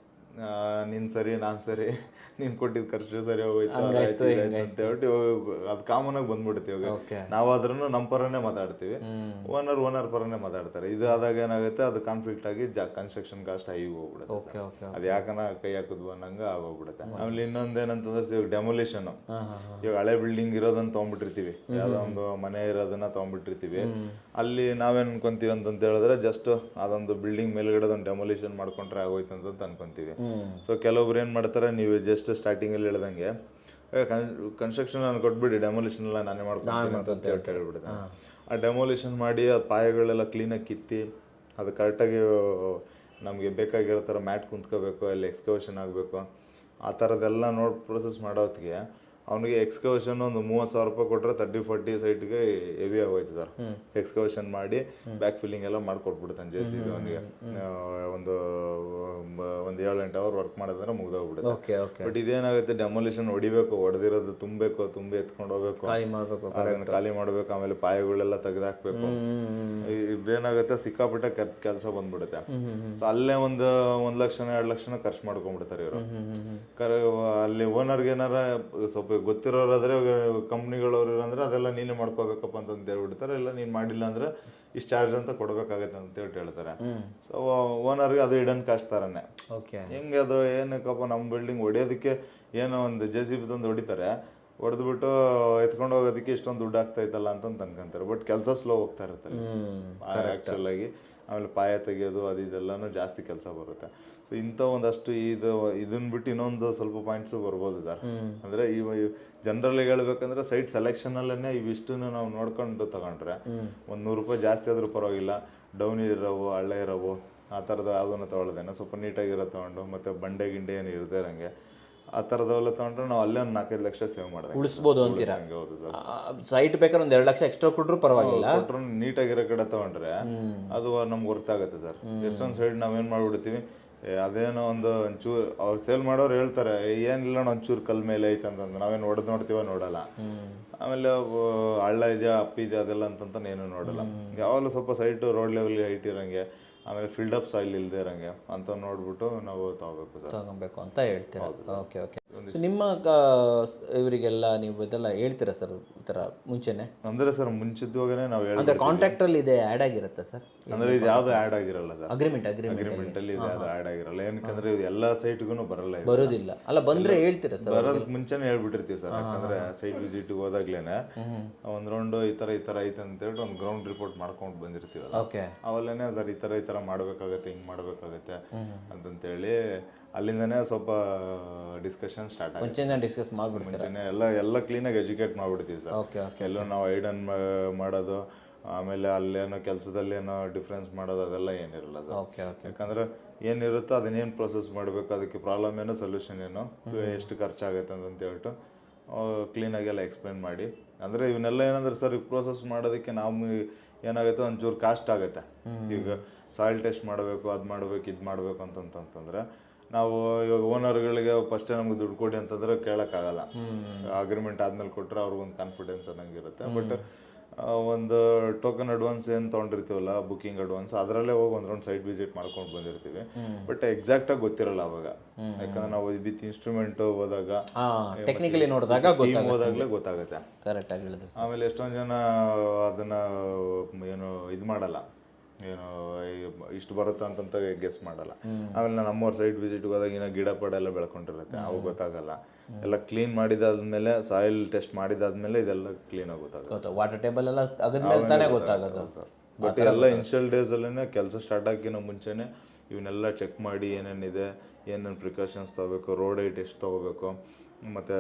ನೀನು ಸರಿ ನಾನು ಸರಿ, ನೀನು ಕೊಟ್ಟಿದ್ದು ಖರ್ಚು ಸರಿ ಹೋಗೋಯ್ತು ಅಂತ ಹೇಳ್ಬಿಟ್ಟು ಅದು ಕಾಮನ್ ಆಗಿ ಬಂದ್ಬಿಡುತ್ತೆ. ಇವಾಗ ನಾವಾದ್ರೂ ನಮ್ಮ ಪರನೇ ಮಾತಾಡ್ತೀವಿ, ಓನರ್ ಪರನೇ ಮಾತಾಡ್ತಾರೆ. ಇದು ಆದಾಗ ಏನಾಗುತ್ತೆ, ಅದು ಕಾನ್ಫ್ಲಿಕ್ಟ್ ಆಗಿ ಕನ್ಸ್ಟ್ರಕ್ಷನ್ ಕಾಸ್ಟ್ ಹೈ ಹೋಗ್ಬಿಡುತ್ತೆ. ಅದು ಯಾಕನ ಕೈ ಹಾಕಿದ್ವು ಅನ್ನಂಗೆ ಆಗೋಗ್ಬಿಡುತ್ತೆ. ಆಮೇಲೆ ಇನ್ನೊಂದೇನಂತಂದ್ರೆ ಡೆಮೊಲಿಷನ್. ಇವಾಗ ಹಳೆ ಬಿಲ್ಡಿಂಗ್ ಇರೋದನ್ನ ತೊಗೊಂಡ್ಬಿಟ್ಟಿರ್ತೀವಿ, ಯಾವುದೋ ಒಂದು ಮನೆ ಇರೋದನ್ನ ತೊಗೊಂಡ್ಬಿಟ್ಟಿರ್ತೀವಿ. ಅಲ್ಲಿ ನಾವೇನು ಅನ್ಕೊಂತೀವಿ ಅಂತ ಹೇಳಿದ್ರೆ, ಜಸ್ಟ್ ಅದೊಂದು ಬಿಲ್ಡಿಂಗ್ ಮೇಲ್ಗಡೆ ಒಂದು ಡೆಮೊಲಿಷನ್ ಮಾಡ್ಕೊಂಡ್ರೆ ಆಗೋಯ್ತು ಅಂತ ಅನ್ಕೊಂತೀವಿ. ಸೊ ಕೆಲವೊಬ್ರು ಏನು ಮಾಡ್ತಾರೆ, ನೀವು ಜಸ್ಟ್ ಸ್ಟಾರ್ಟಿಂಗಲ್ಲಿ ಹೇಳ್ದಂಗೆ ಕನ್ಸ್ಟ್ರಕ್ಷನ್ ನಾನು ಕೊಟ್ಬಿಡಿ, ಡೆಮೊಲಿಷನ್ ಎಲ್ಲ ನಾನೇ ಮಾಡ್ತೀನಿ ಅಂತ ಹೇಳ್ಬಿಡುತ್ತೆ. ಆ ಡೆಮೊಲಿಷನ್ ಮಾಡಿ ಆ ಪಾಯಗಳೆಲ್ಲ ಕ್ಲೀನಾಗಿ ಕಿತ್ತಿ ಅದು ಕರೆಕ್ಟಾಗಿ ನಮಗೆ ಬೇಕಾಗಿರೋ ಥರ ಮ್ಯಾಟ್ ಕುಂತ್ಕೋಬೇಕು, ಅಲ್ಲಿ ಎಕ್ಸ್ಕವೇಷನ್ ಆಗಬೇಕು, ಆ ಥರದ್ದೆಲ್ಲ ಪ್ರೊಸೆಸ್ ಮಾಡೋತ್ತಿಗೆ ಅವನಿಗೆ ಎಕ್ಸ್ಕವೇಷನ್ ಒಂದು 30,000 ರೂಪಾಯಿ ಕೊಟ್ಟರೆ 30-40 ಸೈಟ್ಗೆ ಹೆವಿ ಆಗೋಯ್ತು ಸರ್. ಎಕ್ಸ್ಕವೇಷನ್ ಮಾಡಿ ಬ್ಯಾಕ್ ಫಿಲ್ಲಿಂಗ್ ಎಲ್ಲ ಮಾಡ್ಕೊಟ್ಬಿಡ್ತಾನೆ JCB. ಅವನಿಗೆ ಒಂದು 7-8 ಅವರ್ ವರ್ಕ್ ಮಾಡೋದಂದ್ರೆ ಮುಗ್ದೋಗ್ಬಿಡುತ್ತೆ. ಬಟ್ ಇದೇನಾಗುತ್ತೆ, ಡೆಮೊಲಿಷನ್ ಹೊಡೆದಿರೋದು ತುಂಬಿ ಎತ್ಕೊಂಡು ಹೋಗ್ಬೇಕು, ಅದನ್ನು ಖಾಲಿ ಮಾಡಬೇಕು, ಆಮೇಲೆ ಪಾಯಗಳೆಲ್ಲ ತೆಗೆದಾಕ್ಬೇಕು. ಇವೇನಾಗುತ್ತೆ, ಸಿಕ್ಕಾಪಟ್ಟೆ ಕೆಲಸ ಬಂದ್ಬಿಡುತ್ತೆ. ಸೊ ಅಲ್ಲೇ ಒಂದು 1 ಲಕ್ಷನ 2 ಲಕ್ಷನ ಖರ್ಚು ಮಾಡ್ಕೊಂಡ್ಬಿಡ್ತಾರೆ ಇವರು. ಅಲ್ಲಿ ಓನರ್ಗೆ ಏನಾರ ಸ್ವಲ್ಪ ಗೊತ್ತಿರೋರಾದ್ರೆ, ಕಂಪ್ನಿಗಳವ್ರು ಅಂದ್ರೆ ಅದೆಲ್ಲ ನೀನೇ ಮಾಡ್ಕೋಬೇಕಪ್ಪ ಅಂತ ಹೇಳ್ಬಿಡ್ತಾರೆ. ಇಲ್ಲ ನೀನು ಮಾಡಿಲ್ಲ ಅಂದ್ರೆ ಇಷ್ಟು ಚಾರ್ಜ್ ಅಂತ ಕೊಡ್ಬೇಕಾಗತ್ತೆ ಅಂತ ಹೇಳ್ತಾರೆ. ಸೊ ಓನರ್ಗೆ ಅದು ಹಿಡನ್ ಕಾಸ್ಟ್ ಥರನೇ. ಹೆಂಗೆ ಅದು ಏನಕ್ಕಪ್ಪ, ನಮ್ಮ ಬಿಲ್ಡಿಂಗ್ ಹೊಡೆಯೋದಕ್ಕೆ ಏನೋ ಒಂದು JCB ತಂದು ಹೊಡಿತಾರೆ, ಹೊಡೆದ್ಬಿಟ್ಟು ಎತ್ಕೊಂಡು ಹೋಗೋದಕ್ಕೆ ಇಷ್ಟೊಂದು ದುಡ್ಡು ಆಗ್ತಾ ಇತ್ತಲ್ಲ ಅಂತ ಅನ್ಕೊಂತಾರೆ. ಬಟ್ ಕೆಲಸ ಸ್ಲೋ ಹೋಗ್ತಾ ಇರುತ್ತೆ ಆ್ಯಕ್ಚುಲ್ ಆಗಿ. ಆಮೇಲೆ ಪಾಯ ತೆಗೆಯೋದು ಅದು ಇದೆಲ್ಲನೂ ಜಾಸ್ತಿ ಕೆಲಸ ಬರುತ್ತೆ. ಸೊ ಇಂಥ ಒಂದಷ್ಟು ಇದನ್ನ ಬಿಟ್ಟು ಇನ್ನೊಂದು ಸ್ವಲ್ಪ ಪಾಯಿಂಟ್ಸು ಬರ್ಬೋದು ಸರ್. ಅಂದರೆ ಜನರಲ್ ಹೇಳ್ಬೇಕಂದ್ರೆ ಸೈಟ್ ಸೆಲೆಕ್ಷನಲ್ಲೇ ಇವಿಷ್ಟು ನಾವು ನೋಡ್ಕೊಂಡು ತಗೊಂಡ್ರೆ, ಒಂದು 100 ರೂಪಾಯಿ ಜಾಸ್ತಿ ಆದ್ರೂ ಪರವಾಗಿಲ್ಲ, ಡೌನ್ ಇರೋವು ಹಳ್ಳ ಇರೋವು ಆ ಥರದ ಯಾವುದನ್ನು ತೊಗೊಳ್ದೇನೆ ಸ್ವಲ್ಪ ನೀಟಾಗಿರೋ ತೊಗೊಂಡು ಮತ್ತು ಬಂಡೆ ಗಿಂಡೆ ಏನು ಇರದೇ ಇರೋಂಗೆ ಆ ಥರದವೆಲ್ಲ ತೊಗೊಂಡ್ರೆ ನಾವು ಅಲ್ಲೇ ಒಂದು 4-5 ಲಕ್ಷ ಸೇವ್ ಮಾಡಿದೆ ಉಳಿಸ್ಬೋದು ಅಂತೀರಾ? ಹೌದು ಸರ್. ಸೈಟ್ ಬೇಕಾದ್ರೆ ಒಂದು 2 ಲಕ್ಷ ಎಕ್ಸ್ಟ್ರಾ ಕೊಟ್ಟರು ಪರವಾಗಿಲ್ಲ. ಕೊಟ್ಟರು ನೀಟಾಗಿರೋ ಕಡೆ ತೊಗೊಂಡ್ರೆ ಅದು ನಮ್ಗೆ ಗೊತ್ತಾಗುತ್ತೆ ಸರ್. ಎಷ್ಟೊಂದು ಸೈಡ್ ನಾವೇನು ಮಾಡ್ಬಿಡ್ತೀವಿ, ಅದೇನೋ ಒಂಚೂರು ಅವ್ರು ಸೇಲ್ ಮಾಡೋರು ಹೇಳ್ತಾರೆ ಏನಿಲ್ಲ ಒಂಚೂರು ಕಲ್ ಮೇಲೆ ಐತೆ ಅಂತಂದು ನಾವೇನು ಹೊಡೆದು ನೋಡ್ತೀವ ನೋಡಲ್ಲ. ಆಮೇಲೆ ಹಳ್ಳ ಇದೆಯಾ ಅಪ್ಪಿದೆಯಾ ಅದೆಲ್ಲ ಅಂತಂತ ಏನು ನೋಡಲ್ಲ. ಯಾವಾಗಲೂ ಸ್ವಲ್ಪ ಸೈಟು ರೋಡ್ ಲೆವೆಲ್ಗೆ ಹೈಟ್ ಇರೋಂಗೆ, ಆಮೇಲೆ ಫಿಲ್ಡ್ ಅಪ್ ಸಾಯಿಲ್ ಇಲ್ಲದೆ ಇರೋಂಗೆ ಅಂತ ನೋಡ್ಬಿಟ್ಟು ನಾವು ತಗೋಬೇಕು ಸರ್. ತಗೊಬೇಕು ಅಂತ ಹೇಳ್ತೀರಾ? Okay okay. ಸೊ ನಿಮ್ಮ ಇವರಿಗೆಲ್ಲ ನೀವು ಇದೆಲ್ಲ ಹೇಳ್ತೀರಾ ಸರ್ ಈ ಥರ ಮುಂಚೆನೆ? ಅಂದರೆ ಸರ್ ಮುಂಚಿತವಾಗನೇ ನಾವು ಅಂದರೆ ಕಾಂಟ್ರಾಕ್ಟಲ್ಲಿ ಇದೆ ಆ್ಯಡ್ ಆಗಿರುತ್ತೆ ಸರ್? ಅಂದರೆ ಇದು ಯಾವುದು ಆ್ಯಡ್ ಆಗಿರಲ್ಲ ಸರ್. ಅಗ್ರಿಮೆಂಟಲ್ಲಿ ಇದು ಯಾವುದು ಆ್ಯಡ್ ಆಗಿರಲ್ಲ. ಏನಕ್ಕಂದ್ರೆ ಇದು ಎಲ್ಲ ಸೈಟ್ಗೂ ಬರಲ್ಲ, ಬರೋದಿಲ್ಲ ಅಲ್ಲ. ಬಂದರೆ ಹೇಳ್ತೀರಾ ಸರ್? ಬರೋದಕ್ಕೆ ಮುಂಚೆನೇ ಹೇಳ್ಬಿಟ್ಟಿರ್ತೀವಿ ಸರ್. ಯಾಕಂದ್ರೆ ಸೈಟ್ ವಿಸಿಟ್ಗೆ ಹೋದಾಗ್ಲೇನೆ ಒಂದು ರೌಂಡು ಈ ಥರ ಐತೆ ಅಂತೇಳಿ ಒಂದು ಗ್ರೌಂಡ್ ರಿಪೋರ್ಟ್ ಮಾಡ್ಕೊಂಡು ಬಂದಿರ್ತೀವಲ್ಲ, ಓಕೆ, ಅವೆಲ್ಲನೇ ಸರ್ ಈ ಥರ ಮಾಡಬೇಕಾಗತ್ತೆ, ಹಿಂಗೆ ಮಾಡಬೇಕಾಗತ್ತೆ ಅಂತಂತೇಳಿ ಅಲ್ಲಿಂದನೇ ಸ್ವಲ್ಪ ಡಿಸ್ಕಷನ್ ಸ್ಟಾರ್ಟ್ ಆಗುತ್ತೆ. ಮುಂಚೆನೇ ಡಿಸ್ಕಸ್ ಮಾಡ್ಬಿಡ್ತೀವಿ, ಮುಂಚೆನೇ ಎಲ್ಲ ಕ್ಲೀನಾಗಿ ಎಜುಕೇಟ್ ಮಾಡ್ಬಿಡ್ತೀವಿ ಸರ್. Okay okay. ಎಲ್ಲೋ ನಾವು ಐಡನ್ ಮಾಡೋದು, ಆಮೇಲೆ ಅಲ್ಲೇನೋ ಕೆಲಸದಲ್ಲೇನೋ ಡಿಫ್ರೆನ್ಸ್ ಮಾಡೋದು ಅದೆಲ್ಲ ಏನಿರಲ್ಲ ಸರ್. Okay okay. ಯಾಕಂದ್ರೆ ಏನಿರುತ್ತೋ ಅದನ್ನೇನು ಪ್ರೊಸೆಸ್ ಮಾಡಬೇಕು, ಅದಕ್ಕೆ ಪ್ರಾಬ್ಲಮ್ ಏನೋ ಸೊಲ್ಯೂಷನ್ ಏನೋ, ಎಷ್ಟು ಖರ್ಚಾಗುತ್ತೆ ಅಂತ ಹೇಳ್ಬಿಟ್ಟು ಕ್ಲೀನಾಗೆಲ್ಲ ಎಕ್ಸ್ಪ್ಲೇನ್ ಮಾಡಿ. ಅಂದರೆ ಇವನ್ನೆಲ್ಲ ಏನಂದ್ರೆ ಸರ್ ಈ ಪ್ರೋಸೆಸ್ ಮಾಡೋದಕ್ಕೆ ನಾವು ಏನಾಗುತ್ತೆ ಒಂಚೂರು ಕಾಸ್ಟ್ ಆಗುತ್ತೆ. ಈಗ ಸಾಯಿಲ್ ಟೆಸ್ಟ್ ಮಾಡಬೇಕು, ಅದು ಮಾಡಬೇಕು, ಇದು ಮಾಡಬೇಕು ಅಂತಂತಂದ್ರೆ ನಾವು ಇವಾಗ ಓನರ್ಗಳಿಗೆ ಫಸ್ಟೇ ನಮ್ಗೆ ದುಡ್ಡು ಕೊಡಿ ಅಂತಂದ್ರೆ ಕೇಳೋಕ್ಕಾಗಲ್ಲ. ಅಗ್ರಿಮೆಂಟ್ ಆದ್ಮೇಲೆ ಕೊಟ್ಟರೆ ಅವ್ರಿಗೊಂದು ಕಾನ್ಫಿಡೆನ್ಸ್ ಅನ್ನಂಗಿರುತ್ತೆ. ಬಟ್ ಒಂದು ಟೋಕನ್ ಅಡ್ವಾನ್ಸ್ ಏನು ತೊಗೊಂಡಿರ್ತೀವಲ್ಲ, ಬುಕಿಂಗ್ ಅಡ್ವಾನ್ಸ್, ಅದರಲ್ಲೇ ಹೋಗಿ ಒಂದು ರೌಂಡ್ ಸೈಟ್ ವಿಸಿಟ್ ಮಾಡ್ಕೊಂಡು ಬಂದಿರ್ತೀವಿ. ಬಟ್ ಎಕ್ಸಾಕ್ಟಾಗಿ ಗೊತ್ತಿರಲ್ಲ ಅವಾಗ, ಯಾಕಂದ್ರೆ ನಾವು ವಿತ್ ಇನ್ಸ್ಟ್ರೂಮೆಂಟ್ ಹೋದಾಗ ಟೆಕ್ನಿಕಲಿ ನೋಡಿದಾಗ ಹೋದಾಗಲೇ ಗೊತ್ತಾಗುತ್ತೆ. ಕರೆಕ್ಟಾಗಿ ಹೇಳಿದ್ರು. ಆಮೇಲೆ ಎಷ್ಟೊಂದು ಜನ ಅದನ್ನು ಏನು ಇದು ಮಾಡಲ್ಲ, ಏನು ಇಷ್ಟು ಬರುತ್ತೆ ಅಂತಂತ ಗೆಸ್ ಮಾಡಲ್ಲ. ಆಮೇಲೆ ನಮ್ಮವ್ರ ಸೈಟ್ ವಿಸಿಟ್ಗೆ ಹೋದಾಗ ಏನೋ ಗಿಡ ಪಡ ಎಲ್ಲ ಬೆಳ್ಕೊಂಡಿರುತ್ತೆ, ಅವು ಗೊತ್ತಾಗಲ್ಲ. ಎಲ್ಲ ಕ್ಲೀನ್ ಮಾಡಿದಾದ್ಮೇಲೆ, ಸಾಯಿಲ್ ಟೆಸ್ಟ್ ಮಾಡಿದಾದ್ಮೇಲೆ ಇದೆಲ್ಲ ಕ್ಲೀನಾಗಿ ಗೊತ್ತಾಗುತ್ತೆ. ವಾಟರ್ ಟೇಬಲ್ ಎಲ್ಲ ಅದ್ಮೇಲೆ ತಾನೇ ಗೊತ್ತಾಗೋದು. ಬಟ್ ಎಲ್ಲ ಇನಿಷಿಯಲ್ ಡೇಸಲ್ಲೇ ಕೆಲಸ ಸ್ಟಾರ್ಟ್ ಆಗಿನೋ ಮುಂಚೆನೆ ಇವನ್ನೆಲ್ಲ ಚೆಕ್ ಮಾಡಿ ಏನೇನಿದೆ, ಏನೇನು ಪ್ರಿಕಾಷನ್ಸ್ ತೊಗೋಬೇಕು, ರೋಡ್ ಹೈಟ್ ಎಷ್ಟು ತೊಗೋಬೇಕು, ಮತ್ತು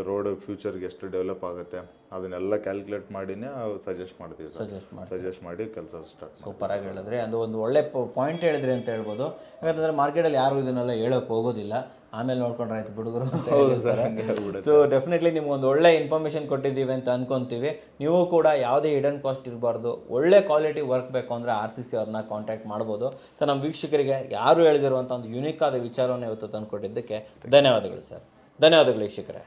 ರೋಡ್ ಫ್ಯೂಚರ್ಗೆ ಎಷ್ಟು ಡೆವಲಪ್ ಆಗುತ್ತೆ ಅದನ್ನೆಲ್ಲ ಕ್ಯಾಲ್ಕುಲೇಟ್ ಮಾಡಿನೇ ಸಜೆಸ್ಟ್ ಮಾಡ್ತೀವಿ ಸರ್. ಸಜೆಸ್ಟ್ ಮಾಡಿ ಕೆಲಸ ಸ್ಟಾರ್ಟ್. ಸೂಪರಾಗಿ ಹೇಳಿದ್ರೆ ಅದು ಒಂದು ಒಳ್ಳೆ ಪಾಯಿಂಟ್ ಹೇಳಿದ್ರಿ ಅಂತ ಹೇಳ್ಬೋದು. ಯಾಕಂತಂದರೆ ಮಾರ್ಕೆಟಲ್ಲಿ ಯಾರು ಇದನ್ನೆಲ್ಲ ಹೇಳೋಕೆ ಹೋಗೋದಿಲ್ಲ, ಆಮೇಲೆ ನೋಡ್ಕೊಂಡ್ರೆ ಆಯ್ತು ಬಿಡುಗರು ಅಂತ ಹೇಳ್ತಾರೆ. ಸೊ ಡೆಫಿನೆಟ್ಲಿ ನಿಮ್ಗೆ ಒಂದು ಒಳ್ಳೆ ಇನ್ಫಾರ್ಮೇಷನ್ ಕೊಟ್ಟಿದ್ದೀವಿ ಅಂತ ಅನ್ಕೊತೀವಿ. ನೀವು ಕೂಡ ಯಾವುದೇ ಹಿಡನ್ ಕಾಸ್ಟ್ ಇರಬಾರ್ದು, ಒಳ್ಳೆ ಕ್ವಾಲಿಟಿ ವರ್ಕ್ ಬೇಕು ಅಂದರೆ RCC ಅವ್ರನ್ನ ಕಾಂಟ್ಯಾಕ್ಟ್ ಮಾಡ್ಬೋದು. ಸೊ ನಮ್ಮ ವೀಕ್ಷಕರಿಗೆ ಯಾರು ಹೇಳಿದಿರುವಂಥ ಒಂದು ಯುನಿಕ್ ಆದ ವಿಚಾರವನ್ನು ಇವತ್ತು ತಂದುಕೊಟ್ಟಿದ್ದಕ್ಕೆ ಧನ್ಯವಾದಗಳು ಸರ್. ಧನ್ಯವಾದಗಳು ವೀಕ್ಷಕರೇ.